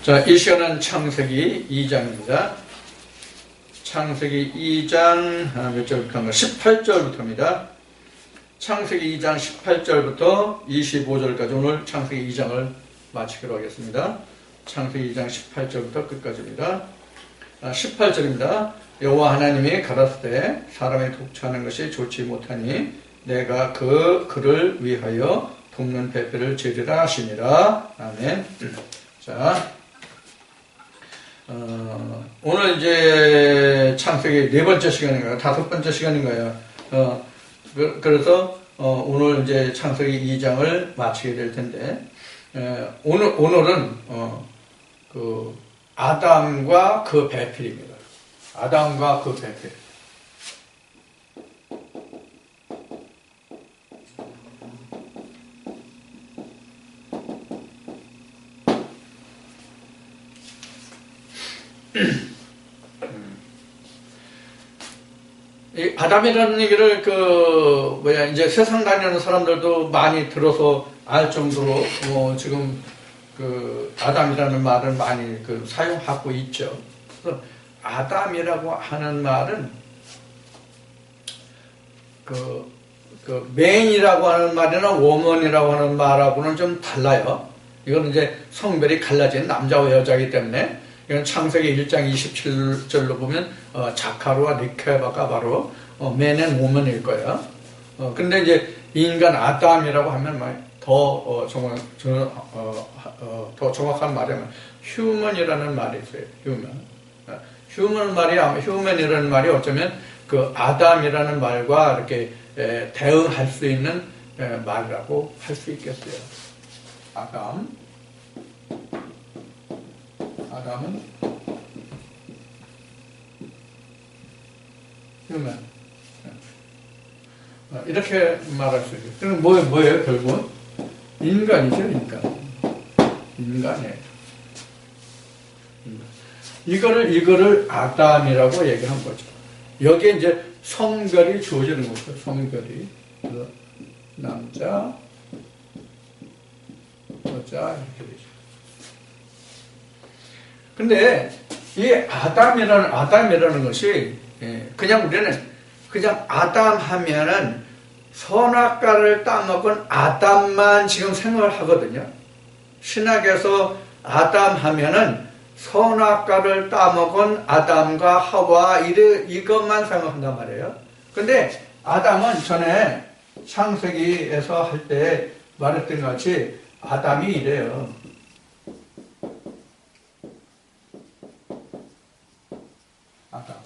자, 이 시간은 창세기 2장입니다. 창세기 2장 몇 절부터인가? 18절부터입니다. 창세기 2장 18절부터 25절까지 오늘 창세기 2장을 마치기로 하겠습니다. 창세기 2장 18절부터 끝까지입니다. 18절입니다. 여호와 하나님이 가라사대 사람의 독처하는 것이 좋지 못하니 내가 그를 위하여 돕는 배필을 지으리라 하시니라. 아멘. 자, 오늘 이제 창세기 네 번째 시간인가요? 다섯 번째 시간인가요? 그래서 오늘 이제 창세기 2장을 마치게 될 텐데, 오늘은 그 아담과 그 배필입니다. 아담과 그 배필. 이 아담이라는 얘기를 이제 세상 다니는 사람들도 많이 들어서 알 정도로 지금 그 아담이라는 말을 많이 사용하고 있죠. 그래서 아담이라고 하는 말은 맨이라고 하는 말이나 woman이라고 하는 말하고는 좀 달라요. 이건 이제 성별이 갈라진 남자와 여자이기 때문에 이건 창세기 1장 27절로 보면 자카르와 리케바가 바로 맨 앤 woman일 거예요. 근데 이제 인간 아담이라고 하면 더 정확한 말이면 휴먼이라는 말이 있어요. 휴먼 말이 아마 휴먼이라는 말이 어쩌면 그 아담이라는 말과 이렇게 대응할 수 있는 말이라고 할 수 있겠어요. 아담은 휴먼. 이렇게 말할 수 있어요. 그럼 뭐예요, 결국은? 인간이죠, 인간이에요. 이거를 아담이라고 얘기한 거죠. 여기에 이제 성별이 주어지는 거죠. 성별이. 남자, 여자, 이렇게 되죠. 근데 이 아담이라는 것이 그냥 우리는 그냥 아담 하면은 선악과를 따먹은 아담만 지금 생각을 하거든요. 신학에서 아담 하면은 선악과를 따먹은 아담과 하와 이것만 생각한단 말이에요. 근데 아담은 전에 창세기에서 할 때 말했던 것 같이 아담이 이래요. 아담.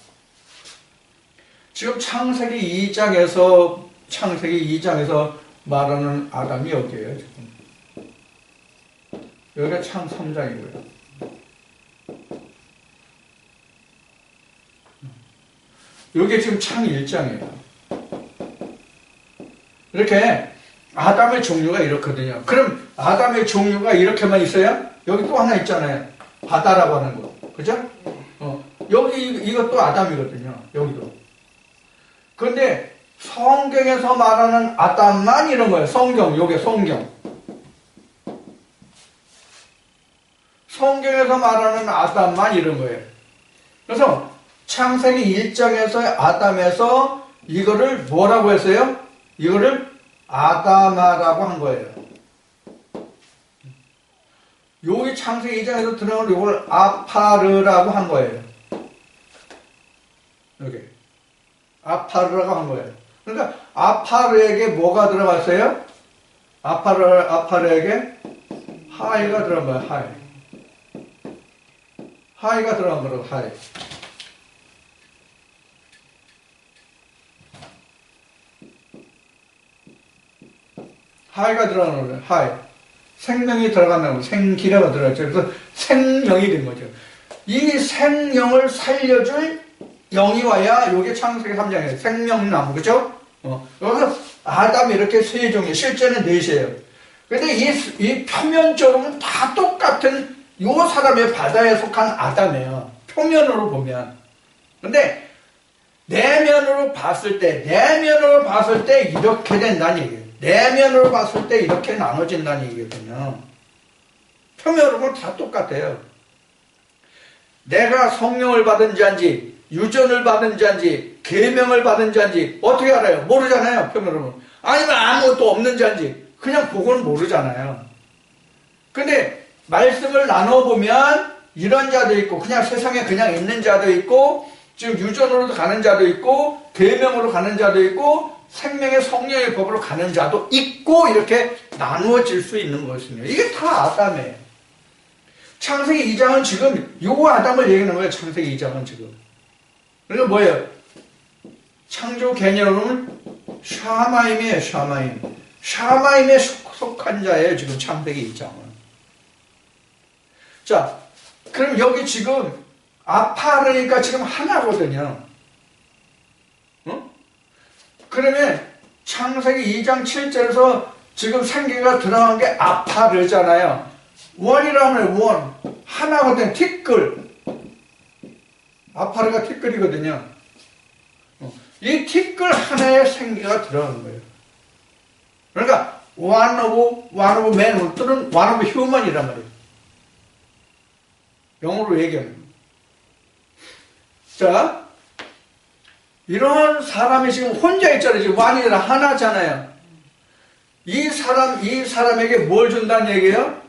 지금 창세기 2장에서 말하는 아담이 여기에요, 지금. 여기가 창 3장이고요. 여기 지금 창 1장이에요. 이렇게 아담의 종류가 이렇거든요. 그럼 아담의 종류가 이렇게만 있어요? 여기 또 하나 있잖아요. 바다라고 하는 거. 그죠? 여기 이것도 아담이거든요. 여기도. 그런데 성경에서 말하는 아담만 이런 거예요. 요게 성경. 성경에서 말하는 아담만 이런 거예요. 그래서 창세기 1장에서 아담에서 이거를 뭐라고 했어요? 이거를 아담아라고 한 거예요. 여기 창세기 2장에서 들어온 이걸 아파르라고 한 거예요. 여기. 아파르라고 한 거예요. 그러니까 아파르에게 뭐가 들어갔어요? 아파르에게 하이가 들어간 거예요. 하이가 들어간 거라고. 하이가 들어가는 거예요. 하이. 생명이 들어간다는 거예요. 생기라가 들어갔죠. 그래서 생명이 된 거죠. 이 생명을 살려줄 영이 와야 요게 창세기 3장이에요. 생명나무. 그죠? 여기서 아담이 이렇게 세 종이, 실제는 넷이에요. 근데 이 표면적으로는 다 똑같은 요 사람의 바다에 속한 아담이에요. 표면으로 보면. 근데 내면으로 봤을 때 이렇게 된다는 얘기예요. 내면으로 봤을 때 이렇게 나눠진다는 얘기거든요. 표면으로는 다 똑같아요. 내가 성령을 받은 자인지 유전을 받은 자인지 계명을 받은 자인지 어떻게 알아요? 모르잖아요. 표면으로. 아니면 아무것도 없는 자인지 그냥 보고는 모르잖아요. 근데 말씀을 나눠보면 이런 자도 있고 그냥 세상에 그냥 있는 자도 있고 지금 유전으로 가는 자도 있고 계명으로 가는 자도 있고 생명의 성령의 법으로 가는 자도 있고 이렇게 나누어질 수 있는 것이네요. 이게 다 아담이에요. 창세기 2장은 지금 요 아담을 얘기하는 거예요. 창세기 2장은 지금. 그러니까 뭐예요? 창조 개념은 샤마임이에요. 샤마임. 샤마임에 속한 자예요. 지금 창세기 2장은. 자, 그럼 여기 지금 아파르니까 지금 하나거든요. 어? 그러면 창세기 2장 7절에서 지금 생기가 들어간 게 아파르잖아요. 원이라면 원. 하나거든요. 티끌. 아파르가 티끌이거든요. 이 티끌 하나에 생기가 들어가는 거예요. 그러니까 one of man 또는 one of human이란 말이에요. 영어로 얘기하는 거예요. 자, 이런 사람이 지금 혼자 있잖아요. 지금 one이 아니라 하나잖아요. 이 사람에게 뭘 준다는 얘기예요?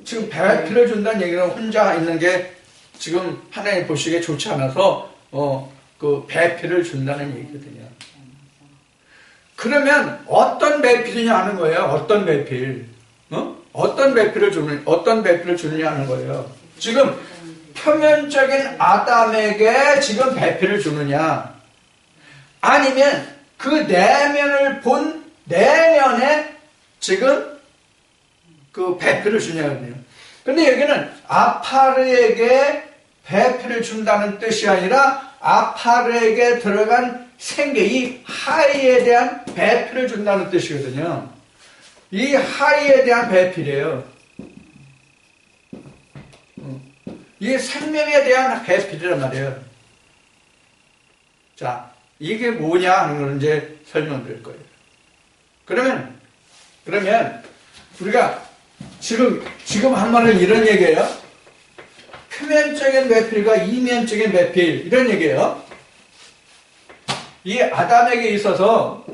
지금 배필을 준다는 얘기는 혼자 있는 게 지금 하나님 보시기에 좋지 않아서 그 배필을 준다는 얘기거든요. 그러면 어떤 배필이냐 하는 거예요. 어떤 배필? 어떤 배필을 주느냐 하는 거예요. 지금 표면적인 아담에게 지금 배필을 주느냐, 아니면 그 내면을 본 내면에 지금 그 배필을 주냐거든요. 근데 여기는 아파르에게 배필을 준다는 뜻이 아니라 아파르에게 들어간 생계, 이 하이에 대한 배필을 준다는 뜻이거든요. 이 하이에 대한 배필이에요. 이 생명에 대한 배필이란 말이에요. 자, 이게 뭐냐 하는 걸 이제 설명드릴 거예요. 그러면 우리가 지금 한 말은 이런 얘기예요. 표면적인 배필과 이면적인 배필, 이런 얘기예요. 이 아담에게 있어서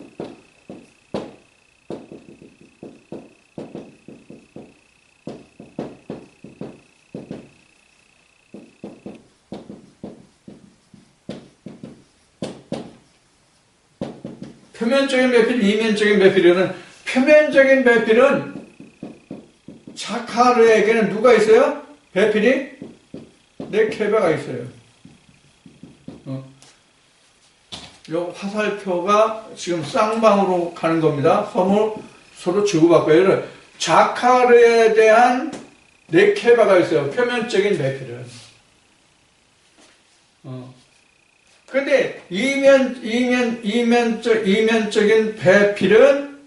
표면적인 배필, 이면적인 배필은, 표면적인 배필은 자카르에게는 누가 있어요? 배필이 네케바가 있어요. 요 화살표가 지금 쌍방으로 가는 겁니다. 서로 주고받고요. 자카르에 대한 네케바가 있어요. 표면적인 배필은. 근데 이면적인 배필은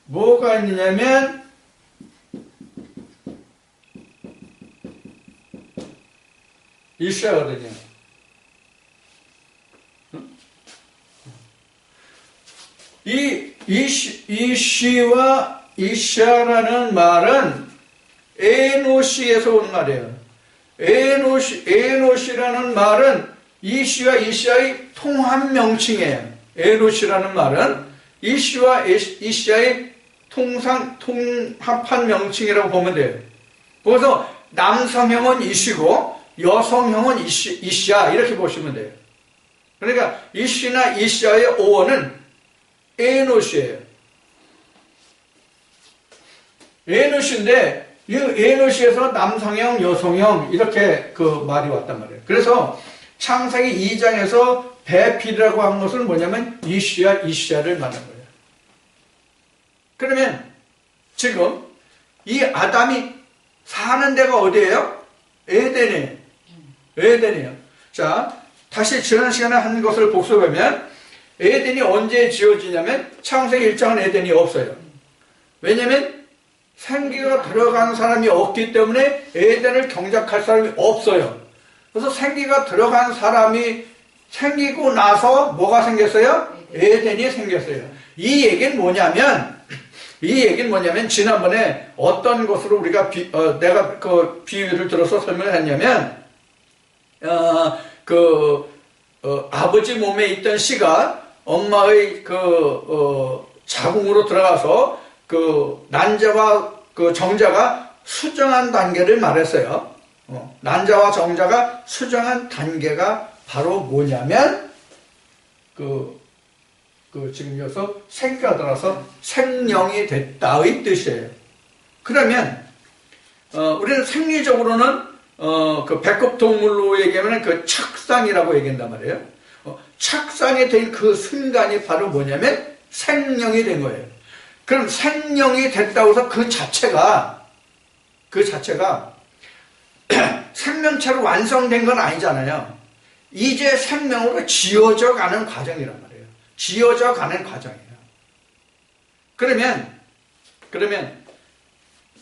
뭐가 있느냐면 이시아거든요. 이시와 이시아라는 말은 에노시에서 온 말이에요. 에노시라는 말은 이시와 이시아의 통합 명칭이에요. 에노시라는 말은 이시와 이시아의 통합한 명칭이라고 보면 돼요. 그래서 남성형은 이시고 여성형은 이시아 이렇게 보시면 돼요. 그러니까 이시나 이시아의 어원은 에노시예요. 에노시인데 이 에노시에서 남성형, 여성형 이렇게 그 말이 왔단 말이에요. 그래서 창세기 2장에서 배필이라고 한 것은 뭐냐면 이시아, 이시아를 말하는 거예요. 그러면 지금 이 아담이 사는 데가 어디예요? 에덴이에요. 에덴이에요. 자, 다시 지난 시간에 한 것을 복습하면 에덴이 언제 지어지냐면 창세기 1장은 에덴이 없어요. 왜냐하면 생기가 들어간 사람이 없기 때문에 에덴을 경작할 사람이 없어요. 그래서 생기가 들어간 사람이 생기고 나서 뭐가 생겼어요? 에덴이 생겼어요. 이 얘기는 뭐냐면 지난번에 어떤 것으로 우리가 내가 그 비유를 들어서 설명을 했냐면 아버지 몸에 있던 씨가 엄마의 자궁으로 들어가서 난자와 정자가 수정한 단계를 말했어요. 난자와 정자가 수정한 단계가 바로 뭐냐면 지금 여기서 생기가 들어서 생령이 됐다의 뜻이에요. 그러면 우리는 생리적으로는 배꼽 동물로 얘기하면 착상이라고 얘기한단 말이에요. 착상이 된 그 순간이 바로 뭐냐면 생령이 된 거예요. 그럼 생령이 됐다고 해서 그 자체가 생명체로 완성된 건 아니잖아요. 이제 생명으로 지어져 가는 과정이란 말이에요. 지어져 가는 과정이에요. 그러면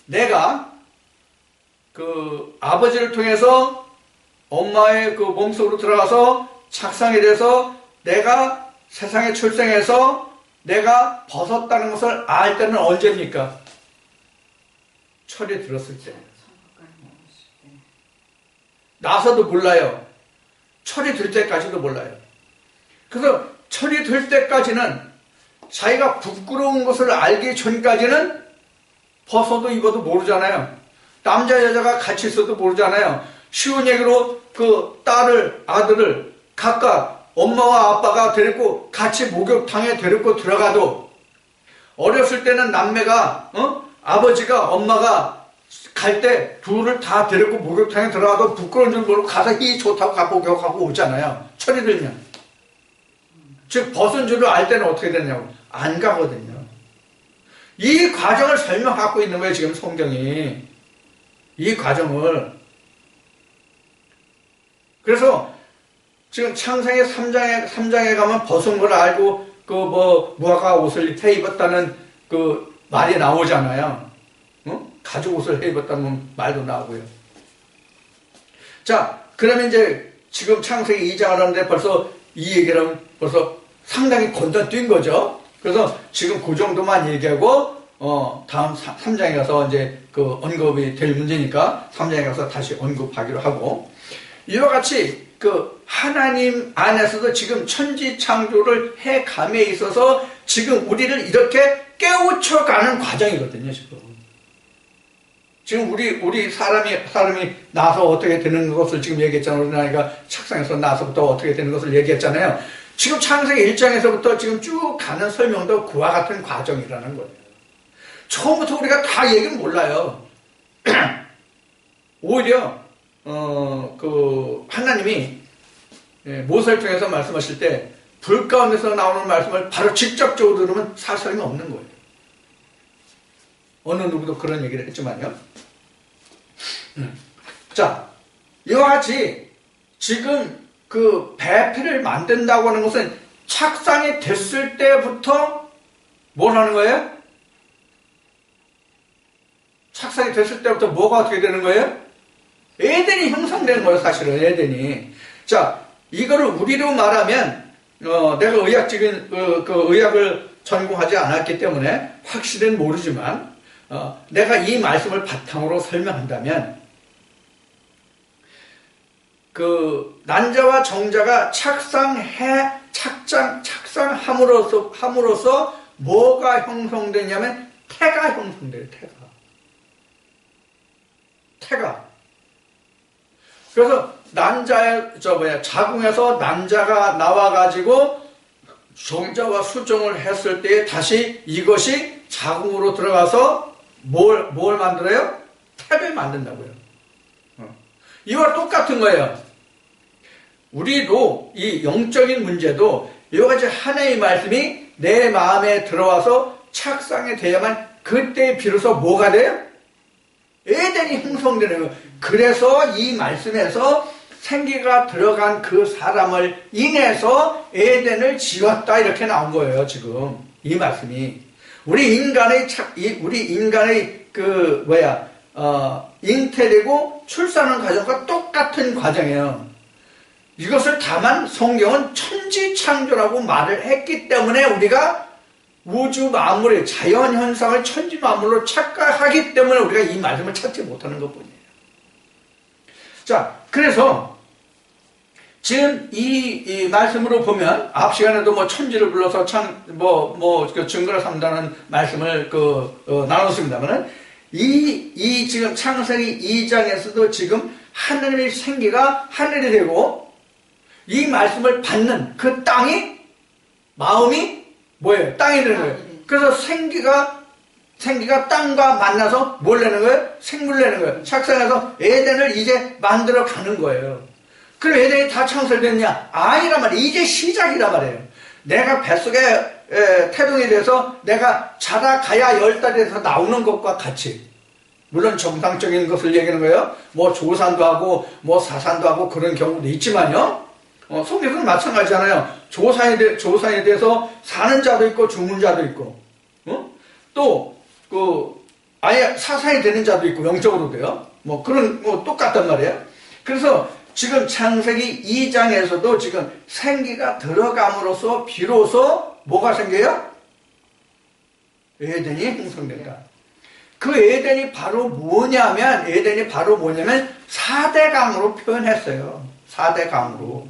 내가 아버지를 통해서 엄마의 몸속으로 들어가서 착상이 돼서 내가 세상에 출생해서 내가 벗었다는 것을 알 때는 언제입니까? 철이 들었을 때. 나서도 몰라요. 철이 들 때까지도 몰라요. 그래서 철이 들 때까지는 자기가 부끄러운 것을 알기 전까지는 벗어도 입어도 모르잖아요. 남자 여자가 같이 있어도 모르잖아요. 쉬운 얘기로 딸을 아들을 각각 엄마와 아빠가 데리고 같이 목욕탕에 데리고 들어가도 어렸을 때는 남매가 아버지가 엄마가 갈 때 둘을 다 데리고 목욕탕에 들어가도 부끄러운 줄 모르고 가서 좋다고 가고 목욕하고 오잖아요. 철이 들면. 즉 벗은 줄을 알 때는 어떻게 되냐고. 안 가거든요. 이 과정을 설명하고 있는 거예요. 지금 성경이. 이 과정을. 그래서 지금 창세기 3장에 가면 벗은 걸 알고 무화과 옷을 해 입었다는 말이 나오잖아요. 가죽 옷을 해 입었다는 말도 나오고요. 자, 그러면 이제 지금 창세기 2장을 하는데 벌써 이 얘기를 하면 벌써 상당히 건너뛴 거죠. 그래서 지금 그 정도만 얘기하고 다음 3장에 가서 이제 언급이 될 문제니까 3장에 가서 다시 언급하기로 하고, 이와 같이 하나님 안에서도 지금 천지 창조를 해감에 있어서 지금 우리를 이렇게 깨우쳐가는 과정이거든요. 지금 우리 사람이 나서 어떻게 되는 것을 지금 얘기했잖아요. 우리 나이가 착상에서 나서부터 어떻게 되는 것을 얘기했잖아요. 지금 창세기 1장에서부터 지금 쭉 가는 설명도 그와 같은 과정이라는 거예요. 처음부터 우리가 다 얘기는 몰라요. 오히려 하나님이 모세를 통해서 말씀하실 때 불 가운데서 나오는 말씀을 바로 직접적으로 들으면 사설이 없는 거예요. 어느 누구도 그런 얘기를 했지만요. 자, 이와 같이 지금 배필을 만든다고 하는 것은 착상이 됐을 때부터 뭘 하는 거예요? 착상이 됐을 때부터 뭐가 어떻게 되는 거예요? 에덴이 형성되는 거예요, 사실은. 에덴이. 자, 이거를 우리로 말하면 내가 의학적인 의학을 전공하지 않았기 때문에 확실히는 모르지만 내가 이 말씀을 바탕으로 설명한다면 난자와 정자가 착상함으로써 뭐가 형성되냐면 태가 형성돼요. 태가. 그래서 자궁에서 난자가 나와가지고 정자와 수정을 했을 때 다시 이것이 자궁으로 들어가서 뭘 만들어요? 태를 만든다고요. 이와 똑같은 거예요. 우리도 이 영적인 문제도 이와 같이 하나님의 말씀이 내 마음에 들어와서 착상이 돼야만 그때 비로소 뭐가 돼요? 에덴이 형성되는 거예요. 그래서 이 말씀에서 생기가 들어간 그 사람을 인해서 에덴을 지었다 이렇게 나온 거예요. 지금 이 말씀이 우리 인간의 잉태되고 출산하는 과정과 똑같은 과정이에요. 이것을 다만 성경은 천지창조라고 말을 했기 때문에 우리가 우주 만물의 자연 현상을 천지 만물로 착각하기 때문에 우리가 이 말씀을 찾지 못하는 것뿐이에요. 자, 그래서 지금 이 말씀으로 보면 앞 시간에도 뭐 천지를 불러서 그 증거를 삼다는 말씀을 나눴습니다만은 이 지금 창세기 2장에서도 지금 하늘의 생기가 하늘이 되고 이 말씀을 받는 그 땅이 마음이 뭐예요? 땅이 되는 거예요. 그래서 생기가 땅과 만나서 뭘 내는 거예요? 생물을 내는 거예요. 착상해서 에덴을 이제 만들어 가는 거예요. 그럼 에덴이 다 창설됐냐? 아니란 말이에요. 이제 시작이란 말이에요. 내가 뱃속에 태동이 돼서 내가 자라가야 10달이 돼서 나오는 것과 같이, 물론 정상적인 것을 얘기하는 거예요. 뭐 조산도 하고 뭐 사산도 하고 그런 경우도 있지만요. 성경은 마찬가지잖아요. 조산에 대해서 사는 자도 있고 죽는 자도 있고, 또 아예 사산이 되는 자도 있고 영적으로도요. 뭐 그런 똑같단 말이에요. 그래서 지금 창세기 2장에서도 지금 생기가 들어감으로써 비로소 뭐가 생겨요? 에덴이 형성된다. 그 에덴이 바로 뭐냐면 4대강으로 표현했어요. 4대강으로.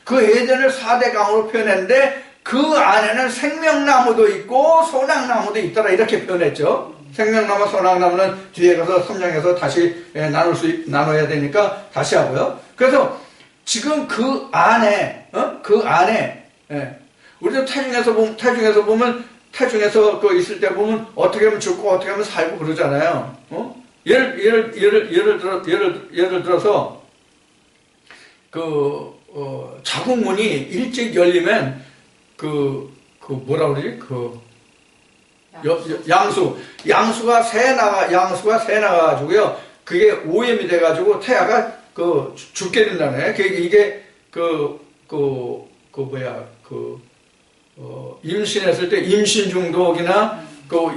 그 에덴을 4대강으로 표현했는데 그 안에는 생명나무도 있고 소낙나무도 있더라 이렇게 표현했죠. 생명나무, 소낙나무는 뒤에 가서 3장에서 다시 나눠야 되니까 다시 하고요. 그래서 지금 그 안에 우리도 태중에서 보면 태중에서 있을 때 보면 어떻게 하면 죽고 어떻게 하면 살고 그러잖아요. 예를 들어서 자궁문이 일찍 열리면 뭐라 그러지? 양수가 새 나가가지고요. 그게 오염이 돼가지고 태아가 죽게 된다네. 이게 임신했을 때 임신 중독이나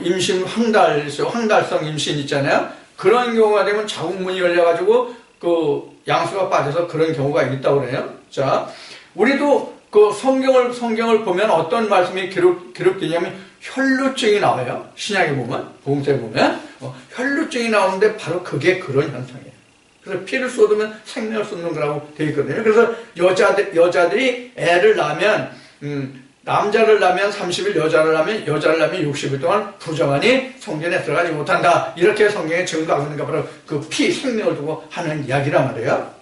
임신 황달성 임신 있잖아요. 그런 경우가 되면 자궁문이 열려가지고 양수가 빠져서 그런 경우가 있다고 그래요. 자, 우리도 성경을 보면 어떤 말씀이 기록되냐면 혈루증이 나와요. 신약에 보면, 복음서에 보면 혈루증이 나오는데 바로 그게 그런 현상이에요. 그래서 피를 쏟으면 생명을 쏟는 거라고 되어 있거든요. 그래서 여자들이 애를 낳으면 남자를 낳으면 30일, 여자를 낳으면 60일 동안 부정하니 성전에 들어가지 못한다. 이렇게 성경에 증거하고 있는 게 바로 그 피 생명을 두고 하는 이야기란 말이에요.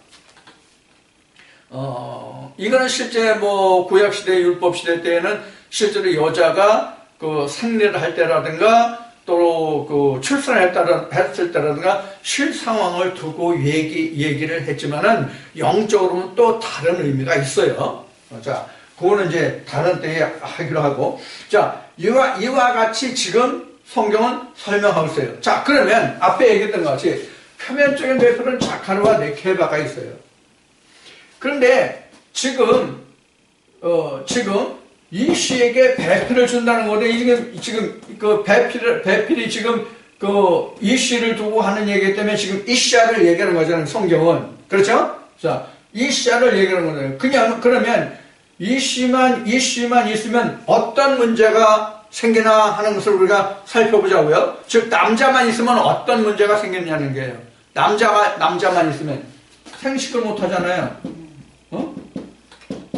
이거는 실제 구약시대, 율법시대 때에는 실제로 여자가 생리를 할 때라든가 또 출산을 했을 때라든가 쉴 상황을 두고 얘기를 했지만은 영적으로는 또 다른 의미가 있어요. 자, 그거는 이제 다른 때에 하기로 하고. 자, 이와 같이 지금 성경은 설명하고 있어요. 자, 그러면 앞에 얘기했던 것 같이 표면적인 배표는 자카르와 네케바가 있어요. 그런데 지금 이씨에게 배필을 준다는 건데, 이게 지금 배필이 지금 이씨를 두고 하는 얘기이기 때문에 지금 이샤를 얘기하는 거잖아요, 성경은. 그렇죠? 자, 이샤를 얘기하는 거잖아요. 그러면 이씨만 있으면 어떤 문제가 생기나 하는 것을 우리가 살펴보자고요. 즉, 남자만 있으면 어떤 문제가 생기냐는 거예요. 남자만 있으면 생식을 못 하잖아요.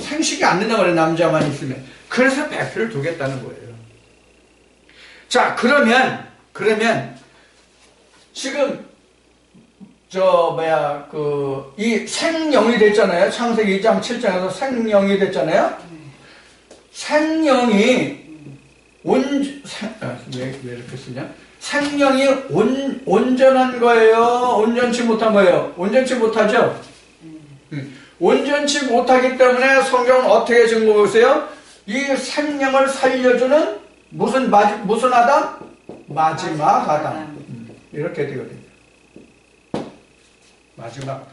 생식이 안 된다고 그래요, 남자만 있으면. 그래서 배필을 두겠다는 거예요. 자, 그러면 지금 이 생령이 됐잖아요. 창세기 2장 7장에서 생령이 됐잖아요. 생령이 왜 이렇게 쓰냐? 생령이 온전한 거예요? 온전치 못한 거예요? 온전치 못하죠? 온전치 못하기 때문에 성경은 어떻게 증거하고 있어요? 이 생명을 살려주는 무슨 아담? 마지막 아담. 이렇게 되거든요. 마지막 아담.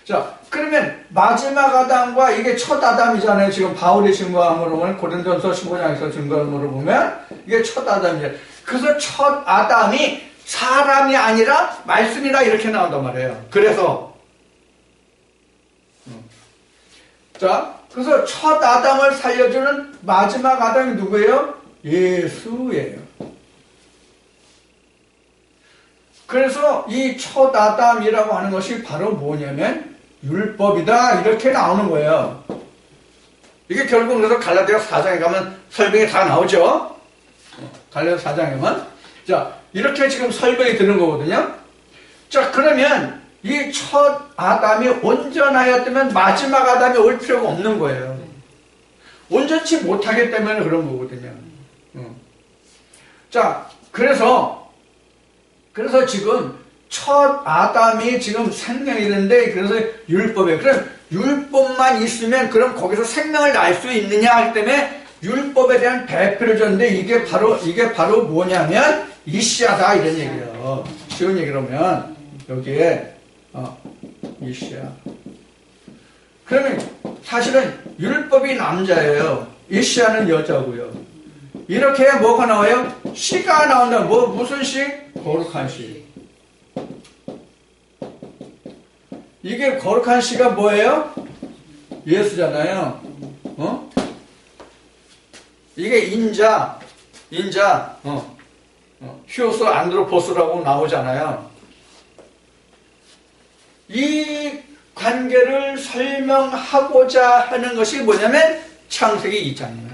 자, 그러면 마지막 아담과 이게 첫 아담이잖아요. 지금 바울이 증거함으로 보면, 고린도전서 15장에서 증거함으로 보면 이게 첫 아담이에요. 그래서 첫 아담이 사람이 아니라 말씀이다 이렇게 나온단 말이에요. 그래서 그래서 첫 아담을 살려주는 마지막 아담이 누구예요? 예수예요. 그래서 이 첫 아담이라고 하는 것이 바로 뭐냐면 율법이다 이렇게 나오는 거예요. 이게 결국 그래서 갈라디아 4장에 가면 설명이 다 나오죠. 갈라디아 4장에 가면 자 이렇게 지금 설명이 되는 거거든요. 자 그러면 이 첫 아담이 온전하였다면 마지막 아담이 올 필요가 없는 거예요. 온전치 못하기 때문에 그런 거거든요. 자 그래서 지금 첫 아담이 지금 생명이 되는데 그래서 율법이에요. 그럼 율법만 있으면 그럼 거기서 생명을 날 수 있느냐 하기 때문에 율법에 대한 배표를 줬는데 이게 바로 뭐냐면 이시야다 이런 얘기예요. 쉬운 얘기로 하면 여기에 이시야. 그러면 사실은 율법이 남자예요. 이시야는 여자고요. 이렇게 뭐가 나와요? 시가 나온다. 무슨 시? 거룩한 시. 이게 거룩한 시가 뭐예요? 예수잖아요. 이게 인자, 휴오스 안드로포스라고 나오잖아요. 이 관계를 설명하고자 하는 것이 뭐냐면 창세기 2장이에요.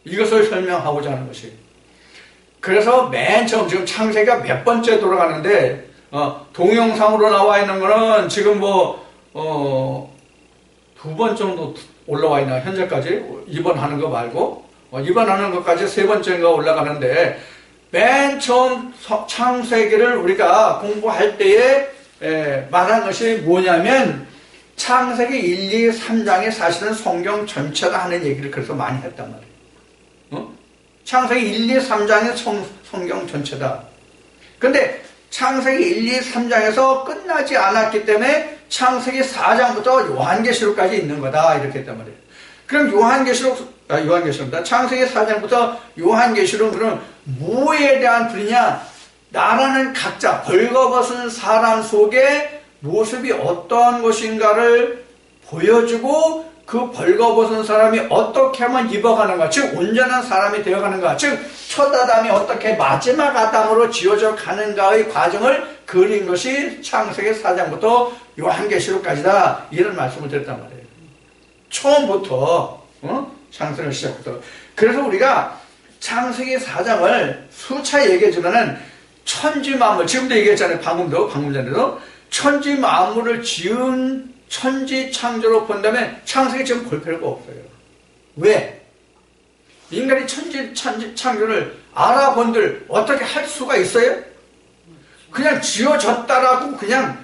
이것을 설명하고자 하는 것이. 그래서 맨 처음 지금 창세기가 몇 번째 돌아가는데 동영상으로 나와 있는 거는 지금 두 번 정도 올라와 있나 현재까지 이번 하는 거 말고 이번 하는 것까지 세 번째인가 올라가는데 맨 처음 창세기를 우리가 공부할 때에 말한 것이 뭐냐면 창세기 1, 2, 3장이 사실은 성경 전체다 하는 얘기를 그래서 많이 했단 말이에요. 창세기 1, 2, 3장이 성경 전체다. 근데 창세기 1, 2, 3장에서 끝나지 않았기 때문에 창세기 4장부터 요한계시록까지 있는 거다 이렇게 했단 말이에요. 그럼 요한계시록입니다. 창세기 4장부터 요한계시록은 그럼 뭐에 대한 풀이냐? 나라는 각자 벌거벗은 사람 속에 모습이 어떠한 것인가를 보여주고 그 벌거벗은 사람이 어떻게 하면 입어가는가, 즉 온전한 사람이 되어가는가, 즉 첫 아담이 어떻게 마지막 아담으로 지어져 가는가의 과정을 그린 것이 창세기 4장부터 요한계시록까지다 이런 말씀을 드렸단 말이에요. 처음부터 창세기 시작부터. 그래서 우리가 창세기 4장을 수차 얘기해주면은 천지 만물, 지금도 얘기했잖아요. 방금 전에도 천지 만물을 지은 천지 창조로 본다면 창세기 지금 볼 필요가 없어요. 왜? 인간이 천지 창조를 알아본들 어떻게 할 수가 있어요? 그냥 지어졌다라고 그냥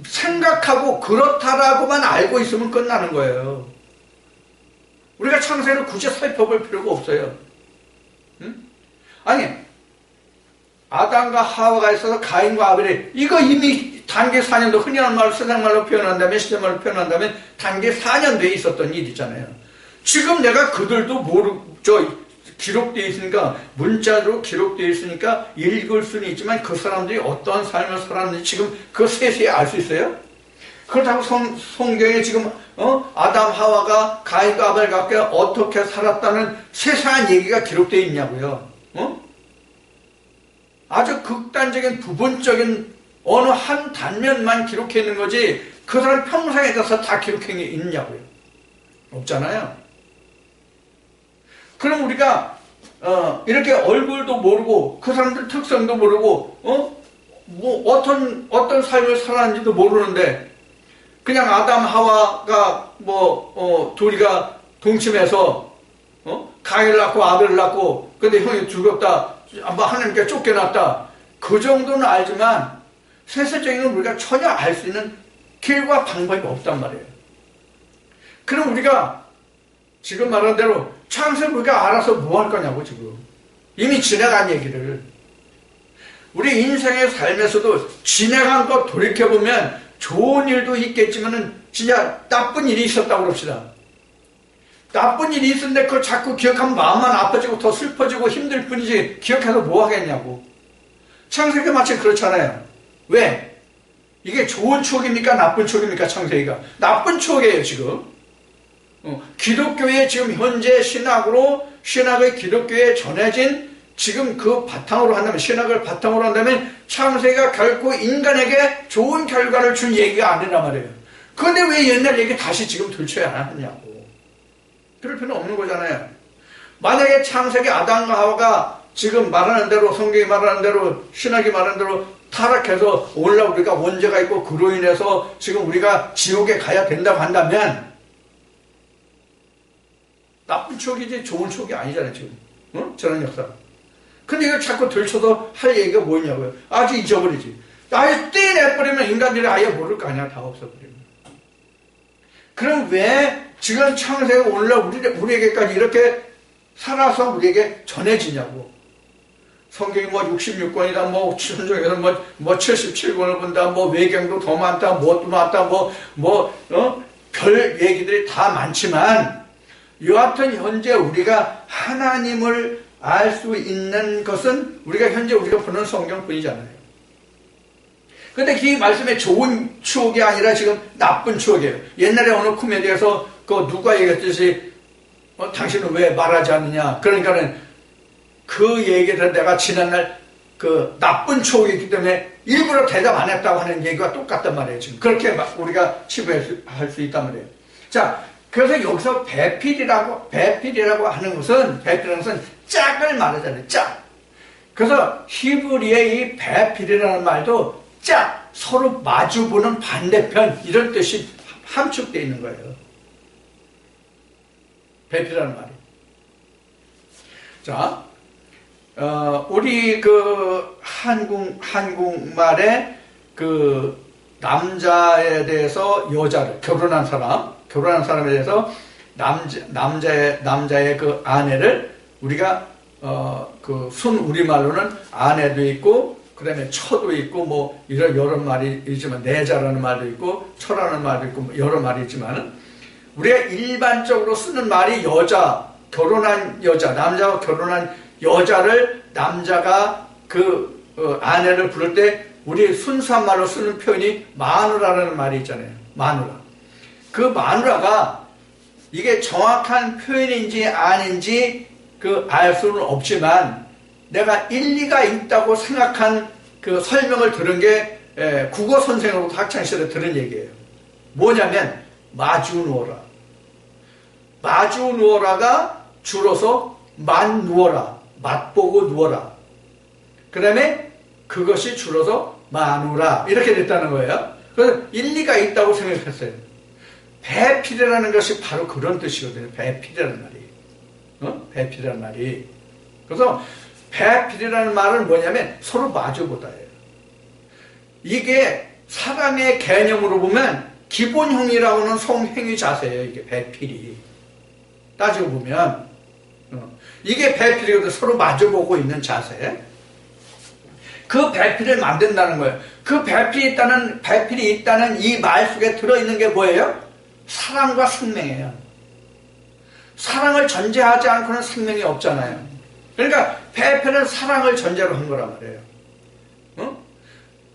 생각하고 그렇다라고만 알고 있으면 끝나는 거예요. 우리가 창세기를 굳이 살펴볼 필요가 없어요. 응? 아니 아담과 하와가 있어서 가인과 아벨이 이거 이미 단기 4년도 흔히하는 말로 세상 말로 표현한다면 시대 말로 표현한다면 단기 4년도에 있었던 일이잖아요. 지금 내가 그들도 기록되어 있으니까 문자로 기록되어 있으니까 읽을 수는 있지만 그 사람들이 어떠한 삶을 살았는지 지금 그 세세히 알 수 있어요? 그렇다고 성경에 지금 아담 하와가 가인과 아벨과 함께 어떻게 살았다는 세세한 얘기가 기록되어 있냐고요. 아주 극단적인 부분적인 어느 한 단면만 기록해 있는 거지 그 사람 평생에 대해서 다 기록해 있냐고요. 없잖아요. 그럼 우리가 이렇게 얼굴도 모르고 그 사람들 특성도 모르고 어떤 삶을 살았는지도 모르는데 그냥 아담 하와가 둘이가 동침해서 가인을 낳고 아벨을 낳고 근데 형이 죽었다 하나님께 쫓겨났다 그 정도는 알지만 세세적인 건 우리가 전혀 알 수 있는 길과 방법이 없단 말이에요. 그럼 우리가 지금 말한 대로 창세를 우리가 알아서 뭐 할 거냐고 지금 이미 지나간 얘기를 우리 인생의 삶에서도 지나간 거 돌이켜보면 좋은 일도 있겠지만은 진짜 나쁜 일이 있었다고 그럽시다. 나쁜 일이 있었는데 그걸 자꾸 기억하면 마음만 아파지고 더 슬퍼지고 힘들 뿐이지 기억해서 뭐 하겠냐고. 창세기가 마치 그렇잖아요. 왜? 이게 좋은 추억입니까? 나쁜 추억입니까? 창세기가 나쁜 추억이에요 지금. 기독교의 지금 현재 신학의 기독교에 전해진 지금 그 바탕으로 한다면, 신학을 바탕으로 한다면 창세기가 결코 인간에게 좋은 결과를 준 얘기가 아니란 말이에요. 그런데 왜 옛날 얘기 다시 지금 들춰야 하느냐고. 그럴 필요는 없는 거잖아요. 만약에 창세기 아담과 하와가 지금 말하는 대로, 성경이 말하는 대로, 신학이 말하는 대로 타락해서 오늘날 우리가 원죄가 있고 그로 인해서 지금 우리가 지옥에 가야 된다고 한다면 나쁜 추억이지 좋은 추억이 아니잖아요 지금. 응? 저런 역사. 근데 이걸 자꾸 들춰서 할 얘기가 뭐냐고요. 아주 잊어버리지. 아예 떼내버리면 인간들이 아예 모를 거 아니야. 다 없어버리면. 그럼 왜 지금 창세가 오늘날 우리에게까지 이렇게 살아서 우리에게 전해지냐고. 성경이 뭐 66권이다, 뭐 천종에서 뭐 77권을 본다, 뭐 외경도 더 많다, 뭣도 많다, 별 얘기들이 다 많지만, 여하튼 현재 우리가 하나님을 알 수 있는 것은 우리가 현재 우리가 보는 성경뿐이잖아요. 근데 이 말씀에 좋은 추억이 아니라 지금 나쁜 추억이에요. 옛날에 어느 코미디에서 그 누가 얘기했듯이 당신은 왜 말하지 않느냐. 그러니까는 그 얘기를 내가 지난날 그 나쁜 추억이 있기 때문에 일부러 대답 안 했다고 하는 얘기가 똑같단 말이에요. 지금 그렇게 우리가 치부할 수 있단 말이에요. 자, 그래서 여기서 배필이라고 하는 것은, 배필이라는 것은 짝을 말하잖아요. 짝. 그래서 히브리의 이 배필이라는 말도 짝, 서로 마주보는 반대편, 이런 뜻이 함축되어 있는 거예요. 배필이라는 말이. 자, 우리 그 한국말에 그 남자에 대해서 여자를, 결혼한 사람에 대해서 남자의 그 아내를 우리가 그 순 우리말로는 아내도 있고, 그 다음에 처도 있고, 뭐 이런 여러 말이 있지만, 내자라는 말도 있고, 처라는 말도 있고, 여러 말이 있지만, 우리가 일반적으로 쓰는 말이 여자, 결혼한 여자, 남자와 결혼한 여자를 남자가 그 아내를 부를 때 우리 순수한 말로 쓰는 표현이 마누라라는 말이 있잖아요. 마누라. 그 마누라가 이게 정확한 표현인지 아닌지 그 알 수는 없지만, 내가 일리가 있다고 생각한 그 설명을 들은 게 국어 선생으로부터 학창시절에 들은 얘기예요. 뭐냐면 마주 누워라. 마주 누워라가 줄어서 만 누워라. 맛보고 누워라. 그 다음에 그것이 줄어서 마누라. 이렇게 됐다는 거예요. 그래서 일리가 있다고 생각했어요. 배필이라는 것이 바로 그런 뜻이거든요. 배필이라는 말이. 배필이라는 말이. 그래서 배필이라는 말은 뭐냐면 서로 마주보다예요. 이게 사람의 개념으로 보면 기본형이라고는 성행위 자세예요. 이게 배필이. 따지고 보면 이게 배필이거든요. 서로 마주보고 있는 자세. 그 배필을 만든다는 거예요. 그 배필이 있다는 이 말 속에 들어있는 게 뭐예요? 사랑과 생명이에요. 사랑을 전제하지 않고는 생명이 없잖아요. 그러니까 배필은 사랑을 전제로 한 거란 말이에요.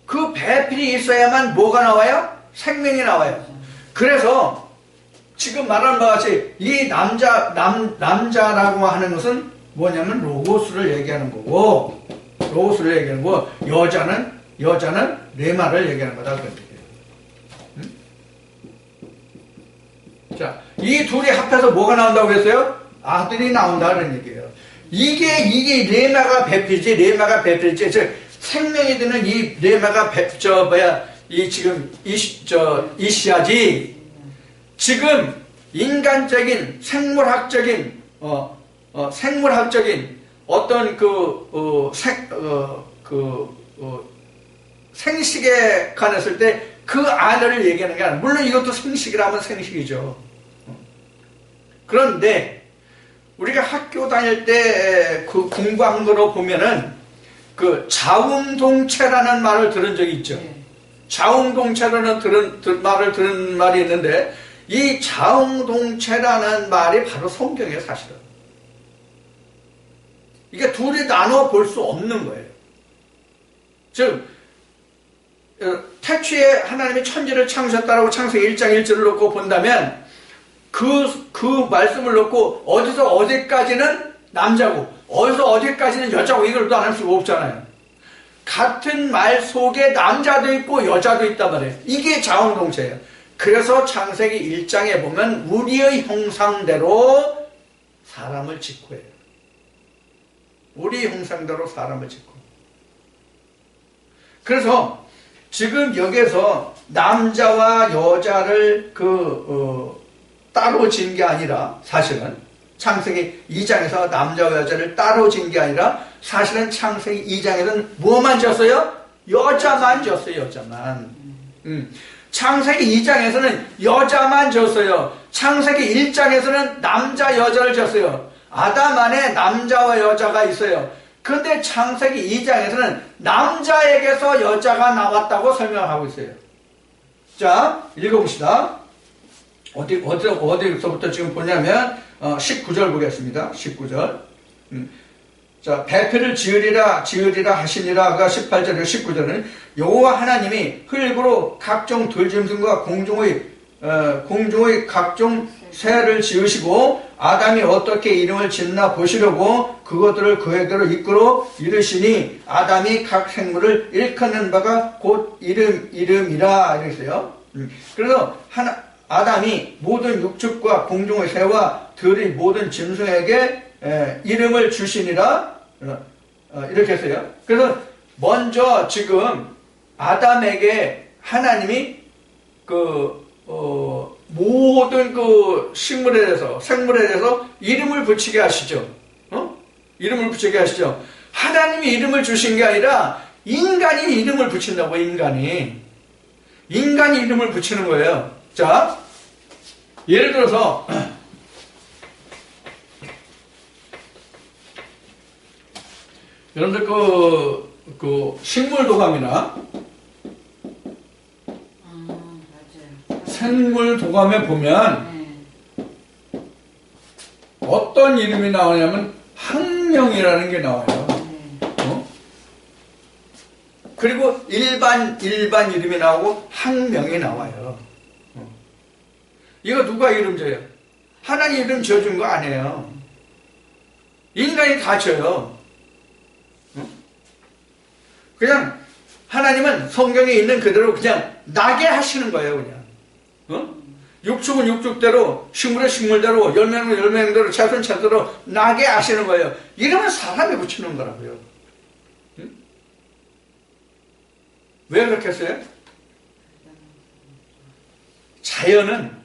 그 배필이 있어야만 뭐가 나와요? 생명이 나와요. 그래서 지금 말하는 바와 같이 이 남자라고 하는 것은 뭐냐면 로고스를 얘기하는 거고, 로고스를 얘기하는 거고, 여자는 레마를 얘기하는 거다. 그런 얘기예요. 자, 이 둘이 합해서 뭐가 나온다고 했어요? 아들이 나온다 그런 얘기예요. 이게 레마가 배필이지, 즉 생명이 되는 이 레마가 이시야지. 지금 인간적인 생물학적인 어떤 생식에 관했을 때 그 아내를 얘기하는 게 아니라, 물론 이것도 생식이라면 생식이죠. 그런데 우리가 학교 다닐 때 그 공부한 거로 보면은 그 자웅동체라는 말을 들은 적이 있죠. 자웅동체라는 말을 들은 말이 있는데, 이 자웅동체라는 말이 바로 성경이에요, 사실은. 이게 둘이 나눠 볼 수 없는 거예요. 즉, 태초에 하나님이 천지를 창조했다라고 창세기 1장 1절을 놓고 본다면, 그 말씀을 놓고 어디서 어디까지는 남자고, 어디서 어디까지는 여자고 이걸도 안 할 수가 없잖아요. 같은 말 속에 남자도 있고 여자도 있단 말이에요. 이게 자원동체예요. 그래서 창세기 1장에 보면 우리의 형상대로 사람을 짓고 해요. 우리 형상대로 사람을 짓고. 그래서 지금 여기서 남자와 여자를 따로 지은 게 아니라 사실은 창세기 2장에서 남자와 여자를 따로 지은 게 아니라 사실은 창세기 2장에서는 뭐만 지었어요? 여자만 지었어요. 여자만. 창세기 2장에서는 여자만 지었어요. 창세기 1장에서는 남자 여자를 지었어요. 아담 안에 남자와 여자가 있어요. 근데 창세기 2장에서는 남자에게서 여자가 나왔다고 설명하고 있어요. 자, 읽어봅시다. 어디서부터 지금 보냐면 19절 보겠습니다. 19절. 자, 배필을 지으리라 하시니라가 18절이고 19절은 여호와 하나님이 흙으로 각종 들짐승과 공중의 각종 새를 지으시고 아담이 어떻게 이름을 짓나 보시려고 그것들을 그에게로 이끌어 이르시니 아담이 각 생물을 일컫는 바가 곧 이름이라 이랬어요. 그래서 아담이 모든 육축과 공중의 새와 들의 모든 짐승에게 이름을 주시니라 이렇게 했어요. 그래서 먼저 지금 아담에게 하나님이 모든 식물에 대해서 생물에 대해서 이름을 붙이게 하시죠. 이름을 붙이게 하시죠. 하나님이 이름을 주신 게 아니라 인간이 이름을 붙인다고. 인간이 이름을 붙이는 거예요. 자, 예를 들어서 여러분들 식물 도감이나 생물 도감에 보면 어떤 이름이 나오냐면 학명이라는 게 나와요. 그리고 일반 이름이 나오고 학명이 나와요. 이거 누가 이름 지어요? 하나님 이름 지어준 거 아니에요. 인간이 다 지어요. 그냥 하나님은 성경에 있는 그대로 그냥 나게 하시는 거예요. 그냥 육축은 육축대로, 식물은 식물대로, 열매는 열매대로, 채소는 채소대로 나게 하시는 거예요. 이러면 사람이 붙이는 거라고요. 왜 그렇게 했어요? 자연은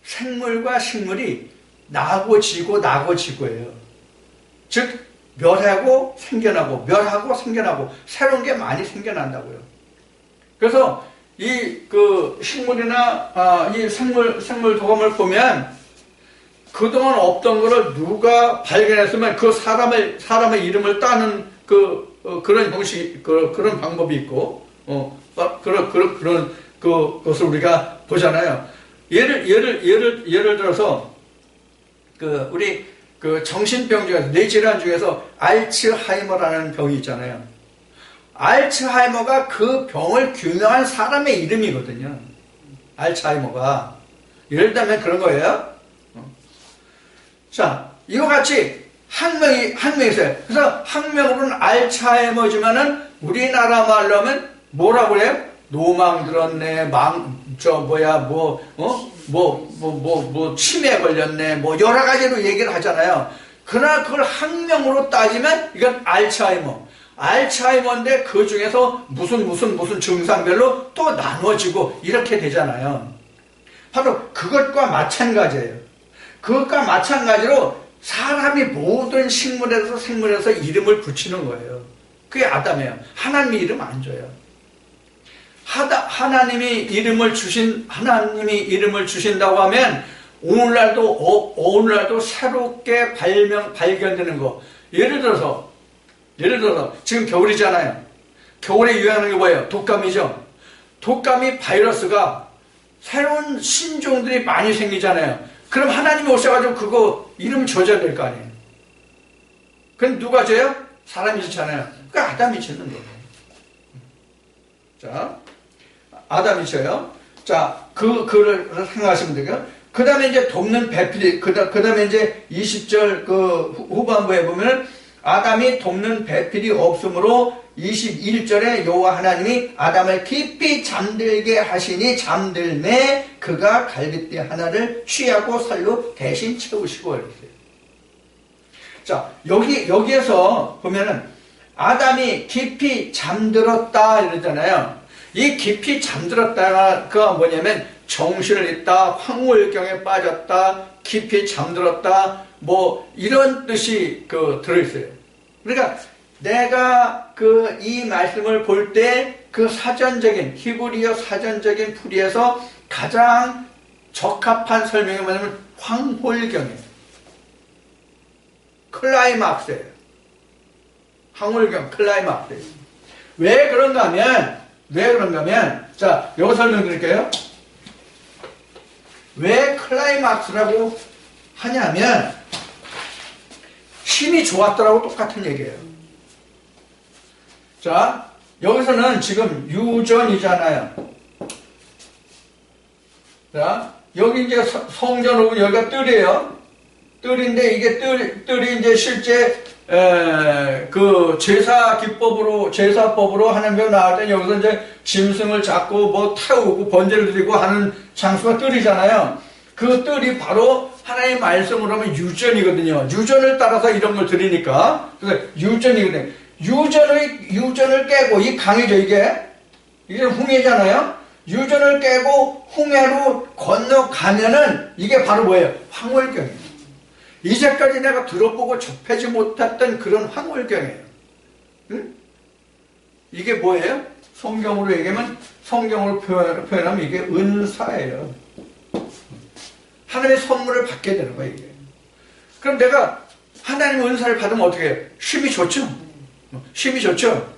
생물과 식물이 나고 지고 나고 지고예요. 즉 멸하고 생겨나고 멸하고 생겨나고 새로운 게 많이 생겨난다고요. 그래서 이 식물이나 이 생물 도감을 보면 그동안 없던 거를 누가 발견했으면 그 사람의 이름을 따는 그런 형식, 그런 방법이 있고, 그런 것을 우리가 보잖아요. 예를 들어서, 우리 정신병 중에서, 뇌질환 중에서 알츠하이머라는 병이 있잖아요. 알츠하이머가 그 병을 규명한 사람의 이름이거든요. 알츠하이머가. 예를 들면 그런 거예요. 자, 이거 같이 학명이 있어요. 그래서 학명으로는 알츠하이머지만은 우리나라 말로 하면 뭐라고 그래요? 노망 들었네, 치매 걸렸네, 여러 가지로 얘기를 하잖아요. 그러나 그걸 학명으로 따지면 이건 알츠하이머인데 그 중에서 무슨 증상별로 또 나눠지고 이렇게 되잖아요. 바로 그것과 마찬가지예요. 그것과 마찬가지로 사람이 모든 식물에서 생물에서 이름을 붙이는 거예요. 그게 아담이에요. 하나님이 이름 안 줘요. 하나님이 이름을 주신다고 하면 오늘날도 새롭게 발견되는 거. 예를 들어서 지금 겨울이잖아요. 겨울에 유행하는 게 뭐예요? 독감이죠. 독감이 바이러스가 새로운 신종들이 많이 생기잖아요. 그럼 하나님이 오셔가지고 그거 이름 줘줘야 될 거 아니에요. 그럼 누가 줘요? 사람이 짓잖아요. 그러니까 아담이 짓는 거예요. 자, 아담이 줘요. 자, 그를 생각하시면 되고요. 그 다음에 이제 돕는 배필이, 그 다음에 이제 20절 그 후반부에 보면은 아담이 돕는 배필이 없으므로 21절에 여호와 하나님이 아담을 깊이 잠들게 하시니 잠들매 그가 갈빗대 하나를 취하고 살로 대신 채우시고 이랬어요. 자, 여기에서 보면은 아담이 깊이 잠들었다 이러잖아요. 이 깊이 잠들었다가 뭐냐면 정신을 잃다, 황홀경에 빠졌다, 깊이 잠들었다, 뭐 이런 뜻이 들어있어요. 그러니까 내가 이 말씀을 볼 때 그 사전적인 히브리어 사전적인 풀이에서 가장 적합한 설명이 뭐냐면 황홀경이에요. 클라이막스예요. 황홀경 클라이막스예요. 왜 그런가 하면 자, 요거 설명드릴게요. 왜 클라이막스라고 하냐면 힘이 좋았더라고 똑같은 얘기예요. 자, 여기서는 지금 유전이잖아요. 자, 여기 이제 성전으로 여기가 뜰이에요. 뜰인데 이게 뜰이 이제 실제 그 제사법으로 하나님께 나갈 때 여기서 이제 짐승을 잡고 뭐 태우고 번제를 드리고 하는 장소가 뜰이잖아요. 그 뜰이 바로 하나님의 말씀으로 하면 유전이거든요. 유전을 따라서 이런 걸 드리니까. 그래서 유전이거든요. 유전을 깨고, 이 강이죠, 이게 홍해잖아요. 유전을 깨고 홍해로 건너가면은 이게 바로 뭐예요? 황홀경이에요. 이제까지 내가 들어보고 접하지 못했던 그런 황홀경이에요. 응? 이게 뭐예요? 성경으로 얘기하면, 성경으로 표현하면 이게 은사예요. 하나님의 선물을 받게 되는 거예요, 이게. 그럼 내가 하나님의 은사를 받으면 어떻게 해요? 힘이 좋죠? 힘이 좋죠?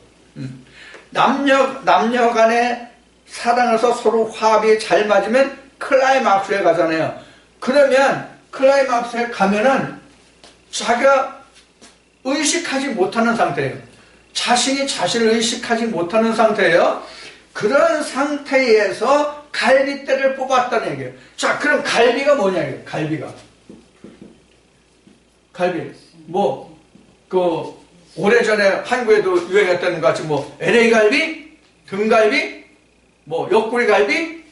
남녀 간에 사랑해서 서로 화합이 잘 맞으면 클라이막스에 가잖아요. 그러면 클라이막스에 가면은 자기가 의식하지 못하는 상태예요. 자신이 자신을 의식하지 못하는 상태예요. 그런 상태에서 갈빗대를 뽑았다는 얘기예요. 자, 그럼 갈비가 뭐냐, 이게. 갈비. 오래전에 한국에도 유행했던 것 같이 LA 갈비, 등갈비, 옆구리 갈비,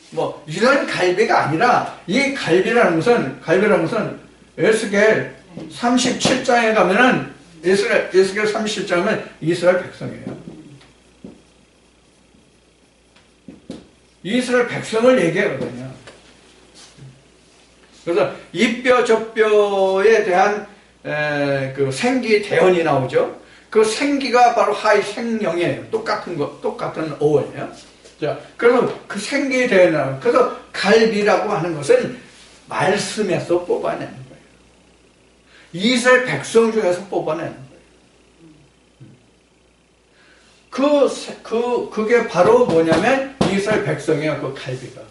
이런 갈비가 아니라, 이 갈비라는 것은 에스겔 37장에 가면은, 에스겔 37장은 이스라엘 백성이에요. 이스라엘 백성을 얘기하거든요. 그래서 이뼈 저뼈에 대한 그 생기 대언이 나오죠. 그 생기가 바로 하이 생명이에요. 똑같은 어원이에요. 자, 그래서 그 생기에 대한, 그래서 갈비라고 하는 것은 말씀에서 뽑아내는 거예요. 이스라엘 백성 중에서 뽑아내는 거예요. 그게 바로 뭐냐면 이스라엘 백성이에요. 그 갈비가.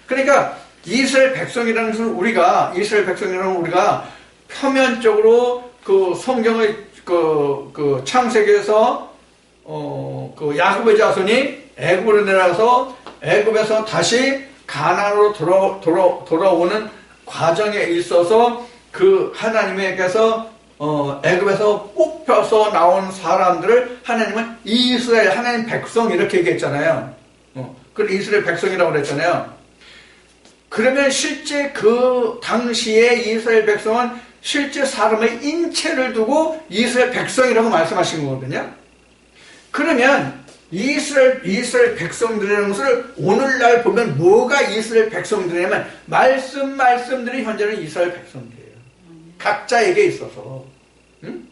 그러니까 이스라엘 백성이라는 것은 우리가 표면적으로 그 성경의 그 창세기에서 그 야곱의 자손이 애굽으로 내려가서 애굽에서 다시 가나안으로 돌아오는 과정에 있어서 그 하나님에게서 애굽에서 뽑혀서 나온 사람들을 하나님은 이스라엘 하나님 백성 이렇게 얘기했잖아요. 그걸 이스라엘 백성이라고 그랬잖아요. 그러면 실제 그 당시에 이스라엘 백성은 실제 사람의 인체를 두고 이스라엘 백성이라고 말씀하신 거거든요. 그러면 이스라엘 백성들이라는 것을 오늘날 보면 뭐가 이스라엘 백성들이냐면 말씀들이 현재는 이스라엘 백성들이에요. 각자에게 있어서. 응?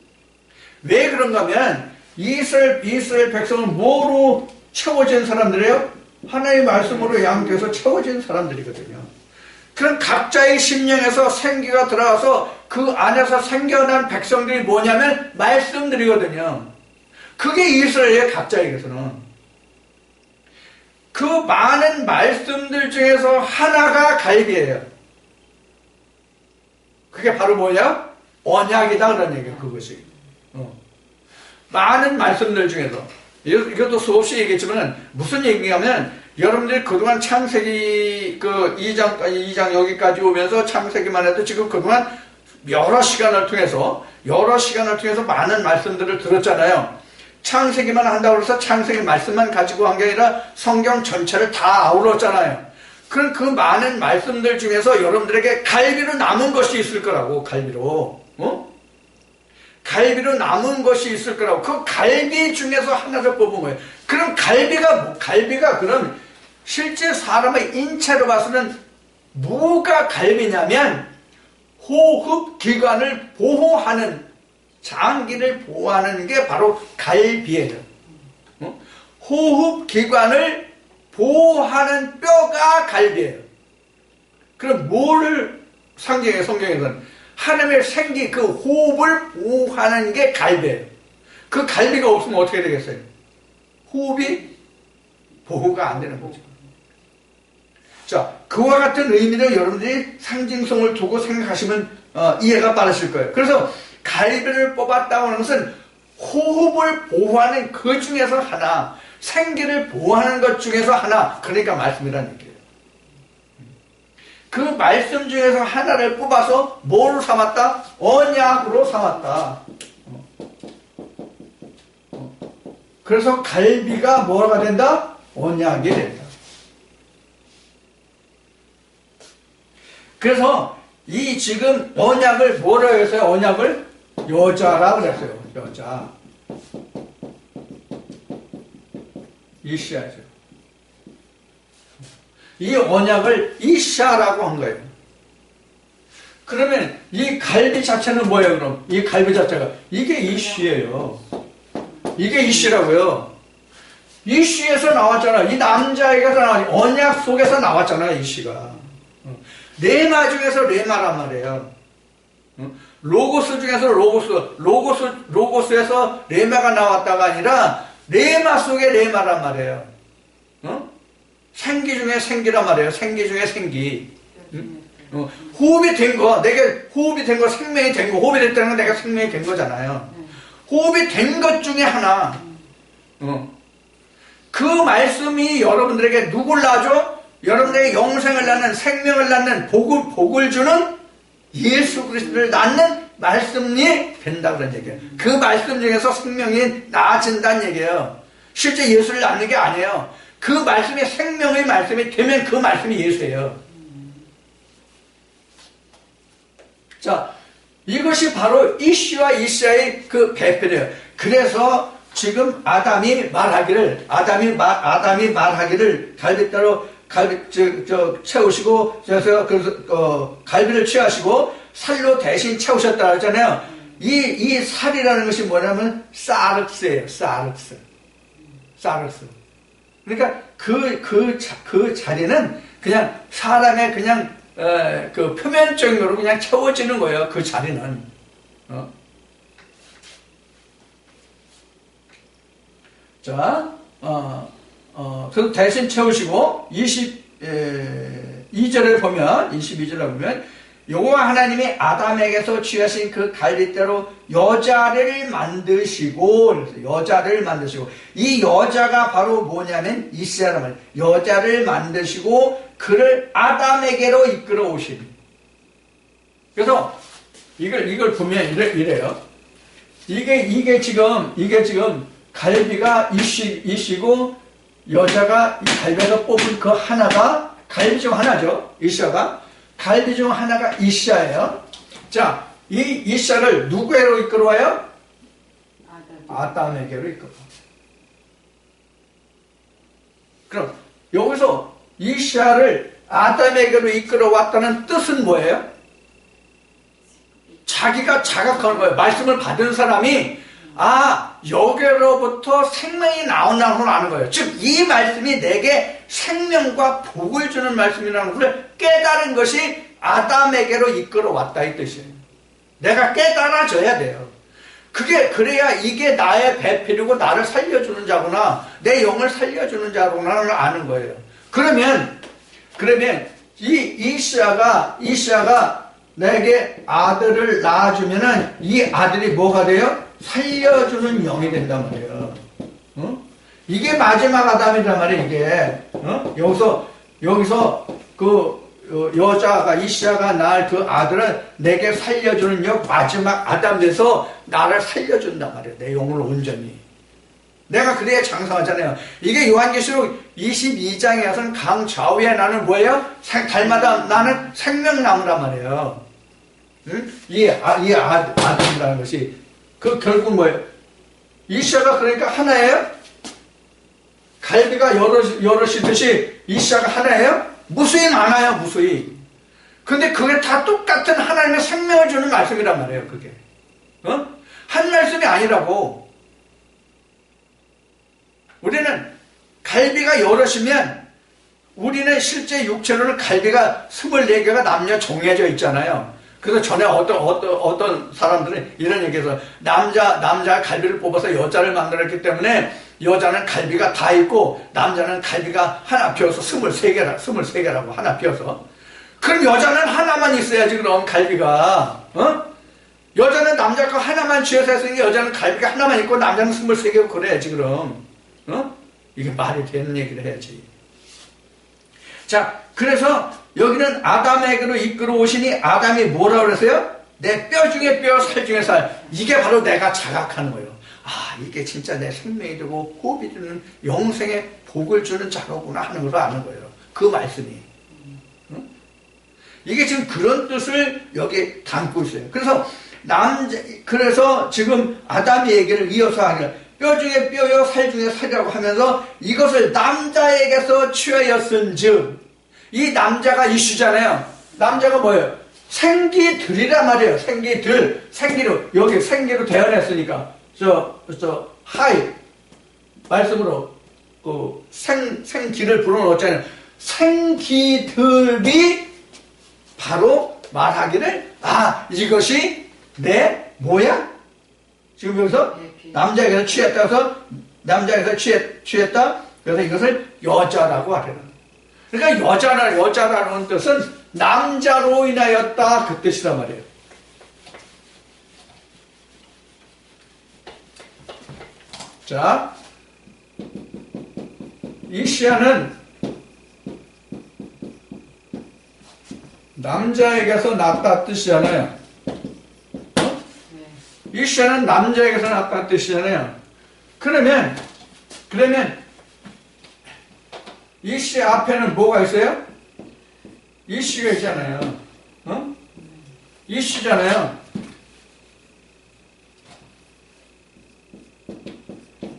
왜 그런가 하면 이스라엘 백성은 뭐로 채워진 사람들이에요? 하나님의 말씀으로 양육해서 채워진 사람들이거든요. 그런 각자의 심령에서 생기가 들어와서 그 안에서 생겨난 백성들이 뭐냐면 말씀들이거든요. 그게 이스라엘의 각자에게서는. 그 많은 말씀들 중에서 하나가 갈비예요. 그게 바로 뭐냐? 언약이다 그런 얘기예요. 그것이. 많은 말씀들 중에서. 이것도 수없이 얘기했지만 무슨 얘기냐면 여러분들이 그동안 창세기 그 2장 여기까지 오면서 창세기만 해도 지금 그동안 여러 시간을 통해서 많은 말씀들을 들었잖아요. 창세기만 한다고 해서 창세기 말씀만 가지고 한 게 아니라 성경 전체를 다 아우렀잖아요. 그럼 그 많은 말씀들 중에서 여러분들에게 갈비로 남은 것이 있을 거라고. 갈비로 남은 것이 있을 거라고. 그 갈비 중에서 하나를 뽑은 거예요. 그럼 갈비가 그럼 실제 사람의 인체로 봐서는 뭐가 갈비냐면 호흡기관을 보호하는, 장기를 보호하는 게 바로 갈비예요. 호흡기관을 보호하는 뼈가 갈비예요. 그럼 뭐를 상징해요? 성경에서는 하나님의 생기, 그 호흡을 보호하는 게 갈비예요. 그 갈비가 없으면 어떻게 되겠어요? 호흡이 보호가 안 되는 거죠. 자, 그와 같은 의미로 여러분들이 상징성을 두고 생각하시면 이해가 빠르실 거예요. 그래서 갈비를 뽑았다고 하는 것은 호흡을 보호하는 그 중에서 하나, 생기를 보호하는 것 중에서 하나, 그러니까 말씀이라는 얘기예요. 그 말씀 중에서 하나를 뽑아서 뭐로 삼았다? 언약으로 삼았다. 그래서 갈비가 뭐가 된다? 언약이 된다. 그래서 이 지금 언약을 뭐라 해서요? 언약을 여자라 그랬어요. 여자. 이시아죠. 이 언약을 이시아라고 한 거예요. 그러면 이 갈비 자체는 뭐예요? 그럼 이 갈비 자체가 이게 이시예요. 이게 이시라고요. 이시에서 나왔잖아. 이 남자에게서 나왔, 언약 속에서 나왔잖아. 이시가. 레마 중에서 레마란 말이에요. 로고스 중에서 로고스에서 레마가 나왔다가 아니라 레마 속에 레마란 말이에요. 생기 중에 생기란 말이에요. 생기 중에 생기. 호흡이 된 거, 내게 호흡이 된 거, 생명이 된 거, 호흡이 됐다는 건 내가 생명이 된 거잖아요. 호흡이 된 것 중에 하나. 그 말씀이 여러분들에게 누굴 낳아줘? 여러분들에게 영생을 낳는, 생명을 낳는, 복을 주는 예수 그리스도를 낳는 말씀이 된다 그런 얘기예요. 그 말씀 중에서 생명이 나아진다는 얘기예요. 실제 예수를 낳는 게 아니에요. 그 말씀이 생명의 말씀이 되면 그 말씀이 예수예요. 자, 이것이 바로 이시와 이시아의 그 배필이에요. 그래서 지금 아담이 말하기를 갈빗대로 채우시고, 그래서 갈비를 취하시고 살로 대신 채우셨다 그랬잖아요. 이 살이라는 것이 뭐냐면 사르스예요. 사르스. 그러니까 그 자리는 그냥 사람의 그냥 그 표면적으로 그냥 채워지는 거예요. 그 자리는. 자, 그래서 대신 채우시고 22절에 보면 22절에 보면 여호와 하나님이 아담에게서 취하신 그 갈빗대로 여자를 만드시고 이 여자가 바로 뭐냐면 이시아란 말이에요. 여자를 만드시고 그를 아담에게로 이끌어 오신. 그래서 이걸 보면 이래요. 이게 지금 갈비가 이시고 여자가 이 갈비에서 뽑은 그 하나가 갈비 중 하나죠. 이시아가. 갈비 중 하나가 이시아예요. 자, 이 이시아를 누구에로 이끌어와요? 아담에게로 이끌어. 그럼 여기서 이시아를 아담에게로 이끌어왔다는 뜻은 뭐예요? 자기가 자각하는 거예요. 말씀을 받은 사람이 여기로부터 생명이 나온다는 걸 아는 거예요. 즉, 이 말씀이 내게 생명과 복을 주는 말씀이라는 것을 깨달은 것이 아담에게로 이끌어왔다 이 뜻이에요. 내가 깨달아져야 돼요. 그래야 이게 나의 배필이고 나를 살려주는 자구나, 내 영을 살려주는 자구나를 아는 거예요. 그러면 이시아가 내게 아들을 낳아주면은 이 아들이 뭐가 돼요? 살려주는 영이 된단 말이에요. 이게 마지막 아담이란 말이에요, 이게. 여기서 여자가, 이시아가 낳을 그 아들은 내게 살려주는 마지막 아담 돼서 나를 살려준단 말이에요. 내 영을 온전히. 내가 그래야 장성하잖아요. 이게 요한계시록 22장에서는 강 좌우에 나는 뭐예요? 달마다 나는 생명나무란 말이에요. 응? 아담이라는 것이. 그 결국 뭐예요? 이시아가 그러니까 하나예요? 갈비가 여럿이듯이 이시아가 하나예요? 무수히 많아요, 무수히. 근데 그게 다 똑같은 하나님의 생명을 주는 말씀이란 말이에요, 그게. 한 말씀이 아니라고. 우리는 갈비가 여럿이면 우리는 실제 육체로는 갈비가 24개가 남녀 정해져 있잖아요. 그래서 전에 어떤 사람들은 이런 얘기해서 남자 갈비를 뽑아서 여자를 만들었기 때문에 여자는 갈비가 다 있고 남자는 갈비가 하나 피어서 23개라고 하나 피어서. 그럼 여자는 하나만 있어야지 그럼 갈비가. 여자는 남자 거 하나만 쥐어서 했으니 여자는 갈비가 하나만 있고 남자는 23개고 그래야지 그럼. 이게 말이 되는 얘기를 해야지. 자, 그래서 여기는 아담에게로 이끌어 오시니 아담이 뭐라 그랬어요? 내 뼈 중에 뼈, 살 중에 살. 이게 바로 내가 자각하는 거예요. 아, 이게 진짜 내 생명이 되고 호흡이 되는 영생의 복을 주는 자로구나 하는 걸 아는 거예요. 그 말씀이. 이게 지금 그런 뜻을 여기 담고 있어요. 그래서 지금 아담의 얘기를 이어서 하기를 뼈 중에 뼈요 살 중에 살이라고 하면서 이것을 남자에게서 취하였은즉, 이 남자가 이슈잖아요. 남자가 뭐예요? 생기들이란 말이에요. 생기로 여기 생기로 대언했으니까 하이 말씀으로 생기를 불어넣었잖아요. 생기들이 바로 말하기를 이것이 내 뭐야? 지금 여기서 남자에게서 취했다 해서 남자에게서 취했다. 그래서 이것을 여자라고 하려는. 그러니까 여자라는 뜻은 남자로 인하였다 그 뜻이란 말이에요. 자, 이시아는 남자에게서 낳았다 뜻이잖아요. 이시아는 남자에게서 낳았다 뜻이잖아요. 그러면 이시 앞에는 뭐가 있어요? 이시가 있잖아요. 이시잖아요.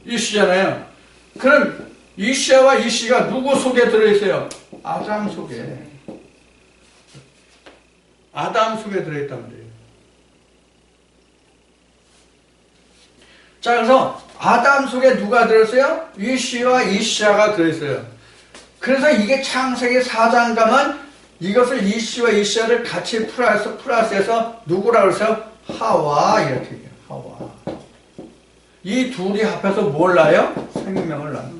이시잖아요. 그럼 이시아와 이시가 누구 속에 들어있어요? 아담 속에. 아담 속에 들어있단 말이에요. 자, 그래서 아담 속에 누가 들어있어요? 이시와 이시아가 들어있어요. 그래서 이게 창세기 4장 가면 이것을 이시와 이시아를 같이 플러스해서 누구라고 했어요? 하와 이렇게 얘기해요. 하와. 이 둘이 합해서 뭘 낳아요? 생명을 낳아요.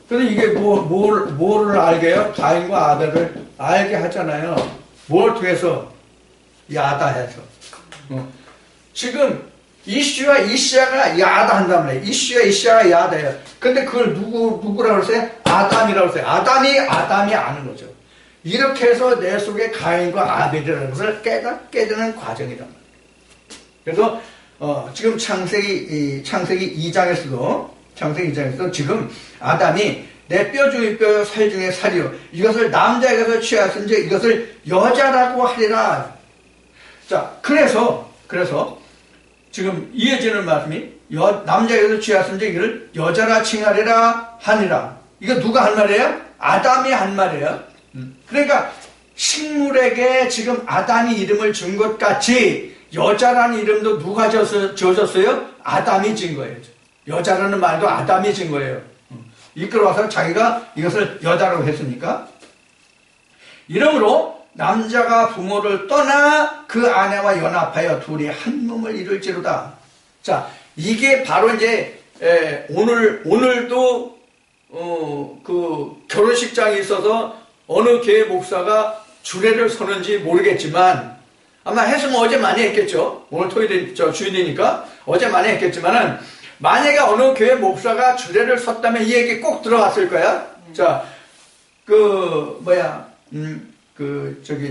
그래서 이게 뭐를 알게 해요? 가인과 아벨을 알게 하잖아요. 뭘 통해서? 야다해서. 지금 이시와 이시아가 야다한단 말이에요. 이시와 이시아가 야다해요. 근데 그걸 누구라고 했어요? 아담이라고 했어요. 아담이 아는 거죠. 이렇게 해서 내 속에 가인과 아벨이라는 것을 깨닫게 되는 과정이란 말이에요. 그래서 지금 창세기 2장에서도 지금 아담이 내 뼈 중에 뼈요 살 중에 살이요 이것을 남자에게서 취하였은지 이것을 여자라고 하리라. 자, 그래서 지금 이어지는 말씀이 남자에게서 취하였은지 이를 여자라 칭하리라 하니라. 이거 누가 한 말이에요? 아담이 한 말이에요. 그러니까 식물에게 지금 아담이 이름을 준 것 같이 여자라는 이름도 누가 지어줬어요? 아담이 진 거예요. 여자라는 말도 아담이 진 거예요. 이끌어와서 자기가 이것을 여자라고 했으니까. 이러므로 남자가 부모를 떠나 그 아내와 연합하여 둘이 한 몸을 이룰지로다. 자, 이게 바로 이제 오늘도 그 결혼식장이 있어서 어느 교회 목사가 주례를 서는지 모르겠지만 아마 했으면 어제 많이 했겠죠. 오늘 토요일 주일이니까 어제 많이 했겠지만은 만약에 어느 교회 목사가 주례를 섰다면 이 얘기 꼭 들어갔을 거야. 자,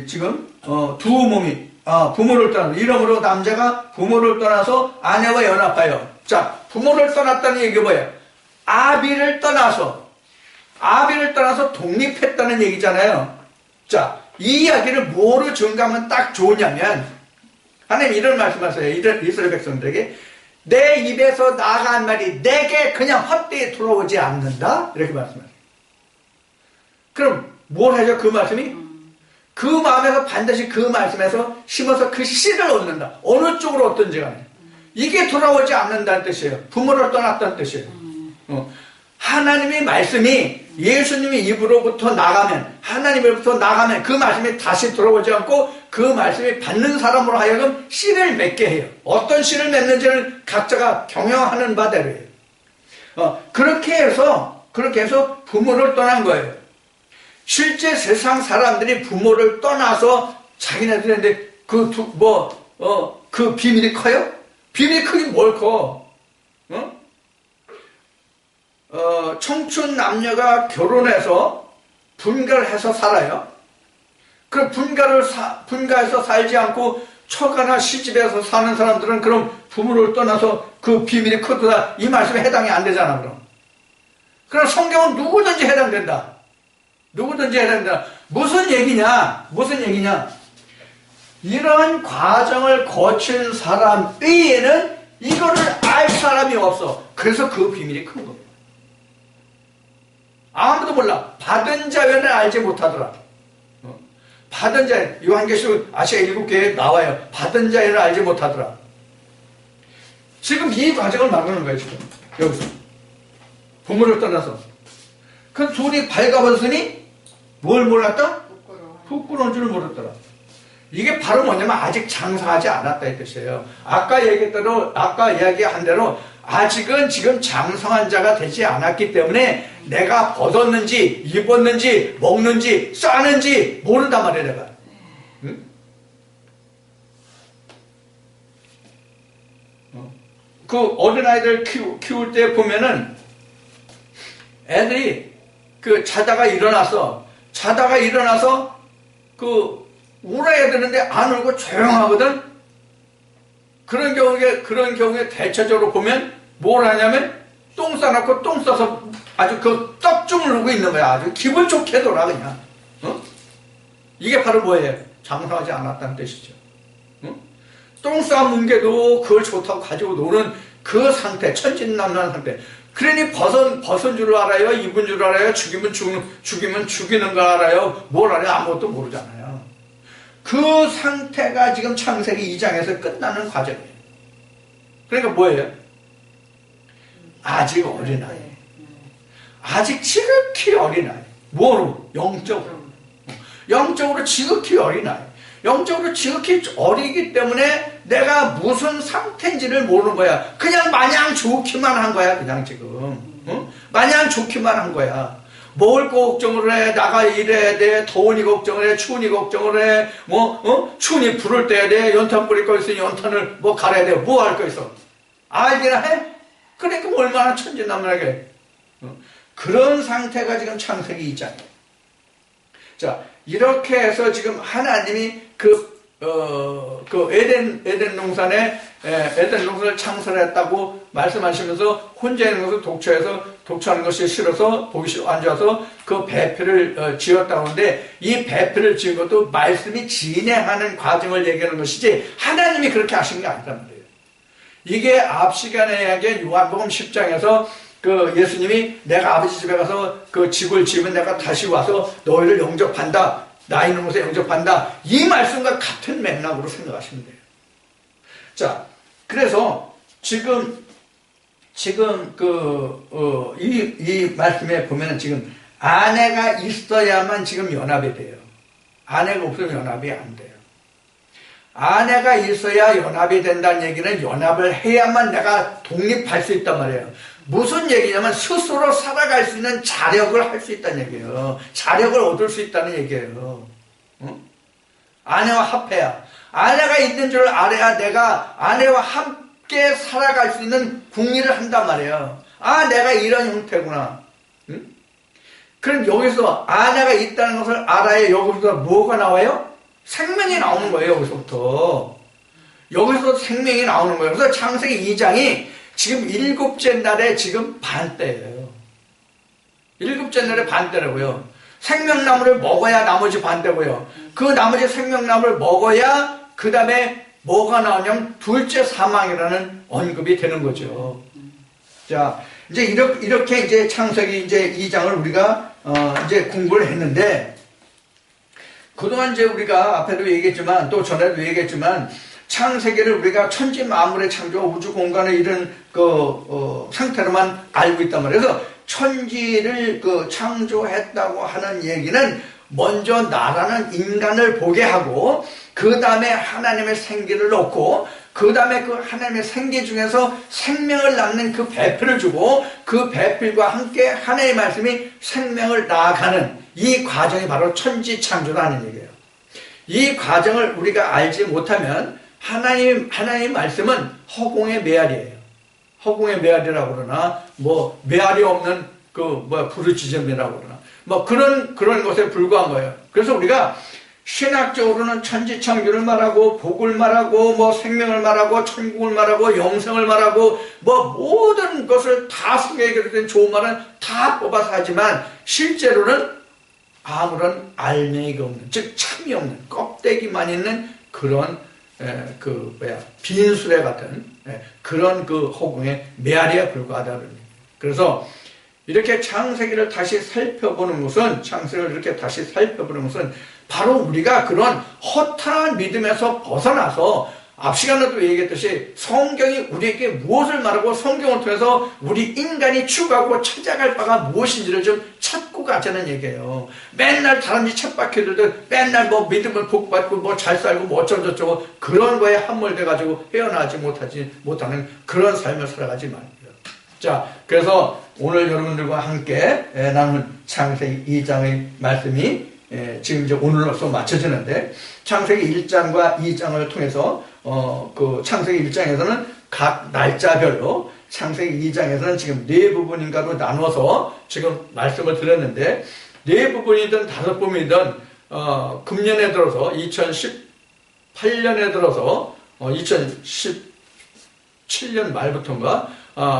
지금, 두 몸이, 부모를 떠나서, 이러므로 남자가 부모를 떠나서 아내와 연합하여. 자, 부모를 떠났다는 얘기 뭐예요? 아비를 떠나서 독립했다는 얘기잖아요. 자, 이 이야기를 뭐로 증가하면 딱 좋으냐면, 하나님 이런 말씀하세요. 이스라엘 백성들에게. 내 입에서 나간 말이 내게 그냥 헛되이 돌아오지 않는다? 이렇게 말씀하세요. 그럼 뭘 하죠? 그 말씀이? 그 마음에서 반드시 그 말씀에서 심어서 그 씨를 얻는다. 어느 쪽으로 얻든지 간에. 이게 돌아오지 않는다는 뜻이에요. 부모를 떠났다는 뜻이에요. 하나님의 말씀이 예수님의 입으로부터 나가면, 하나님으로부터 나가면 그 말씀이 다시 돌아오지 않고 그 말씀이 받는 사람으로 하여금 씨를 맺게 해요. 어떤 씨를 맺는지를 각자가 경영하는 바대로예요. 그렇게 해서 부모를 떠난 거예요. 실제 세상 사람들이 부모를 떠나서 자기네들인데 그 비밀이 커요? 비밀이 크긴 뭘 커? 청춘 남녀가 결혼해서 분가를 해서 살아요. 그 분가해서 살지 않고 처가나 시집에서 사는 사람들은 그럼 부모를 떠나서 그 비밀이 크다. 이 말씀에 해당이 안 되잖아, 그럼. 그럼 성경은 누구든지 해당된다. 누구든지 해당된다. 무슨 얘기냐? 이런 과정을 거친 사람 외에는 이거를 알 사람이 없어. 그래서 그 비밀이 큰 겁니다. 아무도 몰라. 받은 자여는 알지 못하더라. 받은 자, 요한계시록 아시아 7개에 나와요. 받은 자여는 알지 못하더라. 지금 이 과정을 말하는 거예요, 지금. 여기서. 부모를 떠나서. 그 둘이 밝아버렸으니 뭘 몰랐다? 부끄러운 줄 몰랐더라. 이게 바로 뭐냐면 아직 장사하지 않았다 이 뜻이에요. 아까 이야기한 대로 아직은 지금 장성한 자가 되지 않았기 때문에 내가 얻었는지 입었는지 먹는지 싸는지 모른단 말이야 내가. 응? 그 어린아이들 키울 때 보면은 애들이 자다가 일어나서 울어야 되는데 안 울고 조용하거든. 그런 경우에 대체적으로 보면 뭘 하냐면 똥 싸놓고 똥 싸서 아주 그 떡죽을 누고 있는 거야. 아주 기분 좋게 놀아 그냥. 이게 바로 뭐예요? 장사하지 않았다는 뜻이죠. 똥 싸문 게도 그걸 좋다고 가지고 노는 그 상태, 천진난만한 상태. 그러니 벗은 줄 알아요? 입은 줄 알아요? 죽이면 죽이는 거 알아요? 뭘 알아요? 아무것도 모르잖아요. 그 상태가 지금 창세기 2장에서 끝나는 과정이에요. 그러니까 뭐예요? 아직 어린아이. 아직 지극히 어린아이. 뭐로? 영적으로 지극히 어린아이. 영적으로 지극히 어리기 때문에 내가 무슨 상태인지를 모르는 거야. 그냥 마냥 좋기만 한 거야. 그냥 지금. 마냥 좋기만 한 거야. 먹을 거 걱정을 해. 나가 일해야 돼. 더우니 걱정을 해. 추우니 걱정을 해. 추우니 불을 떼야 돼. 연탄 뿌릴 거 있으니 연탄을 갈아야 돼. 뭐 할 거 있어. 알기나 해? 그러니까 얼마나 천진난만하게. 그런 상태가 지금 창세기 2장이에요. 자, 이렇게 해서 지금 하나님이 에덴 농산을 창설했다고 말씀하시면서 혼자 있는 것을 독초하는 것이 싫어서 보기 안 좋아서 그 배표를 지었다고 하는데 이 배표를 지은 것도 말씀이 진행하는 과정을 얘기하는 것이지 하나님이 그렇게 하신 게 아니란 말이에요. 이게 앞 시간에 이야기한 요한복음 10장에서 예수님이 내가 아버지 집에 가서 그 집을 지으면 내가 다시 와서 너희를 영접한다. 나 있는 곳에 영접한다. 이 말씀과 같은 맥락으로 생각하시면 돼요. 자, 그래서 지금 이 말씀에 보면은 지금 아내가 있어야만 지금 연합이 돼요. 아내가 없으면 연합이 안 돼요. 아내가 있어야 연합이 된다는 얘기는 연합을 해야만 내가 독립할 수 있단 말이에요. 무슨 얘기냐면 스스로 살아갈 수 있는 자력을 할 수 있다는 얘기예요. 자력을 얻을 수 있다는 얘기예요. 아내와 합해야. 아내가 있는 줄 알아야 내가 아내와 함께 살아갈 수 있는 궁리를 한단 말이에요. 아, 내가 이런 형태구나. 응? 그럼 여기서 내가 있다는 것을 알아야 여기서 뭐가 나와요? 생명이 나오는 거예요. 여기서부터. 여기서 생명이 나오는 거예요. 그래서 창세기 2장이 지금 7째 날에 지금 반때예요. 7째 날에 반때라고요. 생명나무를 먹어야 나머지 반때고요. 그 나머지 생명나무를 먹어야 그 다음에 뭐가 나오냐면 둘째 사망이라는 언급이 되는 거죠. 자, 이제 이렇게 이제 창세기 이제 2장을 우리가 이제 공부를 했는데, 그동안 이제 우리가 앞에도 얘기했지만 또 전에도 얘기했지만 창세기를 우리가 천지 만물의 창조와 우주 공간의 이런 상태로만 알고 있단 말이에요. 그래서 천지를 창조했다고 하는 얘기는 먼저 나라는 인간을 보게 하고 그 다음에 하나님의 생기를 넣고 그 다음에 그 하나님의 생기 중에서 생명을 낳는 그 배필을 주고 그 배필과 함께 하나님의 말씀이 생명을 낳아가는 이 과정이 바로 천지 창조라는 얘기예요. 이 과정을 우리가 알지 못하면 하나님의 말씀은 허공의 메아리예요. 허공의 메아리라고 그러나 메아리 없는 부르짖음이라고 그러나 그런 것에 불과한 거예요. 그래서 우리가 신학적으로는 천지창조를 말하고 복을 말하고 생명을 말하고 천국을 말하고 영생을 말하고 모든 것을 다 성경에 된 좋은 말은 다 뽑아서 하지만 실제로는 아무런 알맹이가 없는, 즉 참이 없는 껍데기만 있는 그런 빈수레 같은 그런 허공의 메아리에 불과하다는 거예요. 그래서 이렇게 창세기를 다시 살펴보는 것은 바로 우리가 그런 허탄한 믿음에서 벗어나서 앞 시간에도 얘기했듯이 성경이 우리에게 무엇을 말하고 성경을 통해서 우리 인간이 추구하고 찾아갈 바가 무엇인지를 좀 찾고 가자는 얘기예요. 맨날 다른지 쳇바퀴들도 맨날 믿음을 복받고 잘 살고 어쩌고저쩌고 그런 거에 함몰돼가지고 헤어나지 못하는 그런 삶을 살아가지 말고요. 자, 그래서 오늘 여러분들과 함께 나눈 창세기 2장의 말씀이 지금 이제 오늘로서 마쳐지는데, 창세기 1장과 2장을 통해서 그 창세기 1장에서는 각 날짜별로, 창세기 2장에서는 지금 4부분인가로 나눠서 지금 말씀을 드렸는데, 4부분이든 5부분이든 금년에 들어서 2018년에 들어서 2017년 말부터인가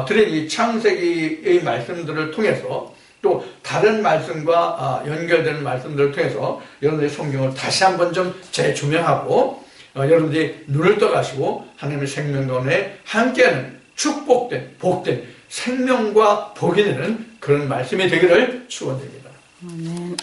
드린 이 창세기의 말씀들을 통해서 또 다른 말씀과 연결되는 말씀들을 통해서 여러분들의 성경을 다시 한번 좀 재조명하고 여러분들이 눈을 떠가시고 하나님의 생명론에 함께하는 축복된 복된 생명과 복이 되는 그런 말씀이 되기를 축원드립니다. 아멘.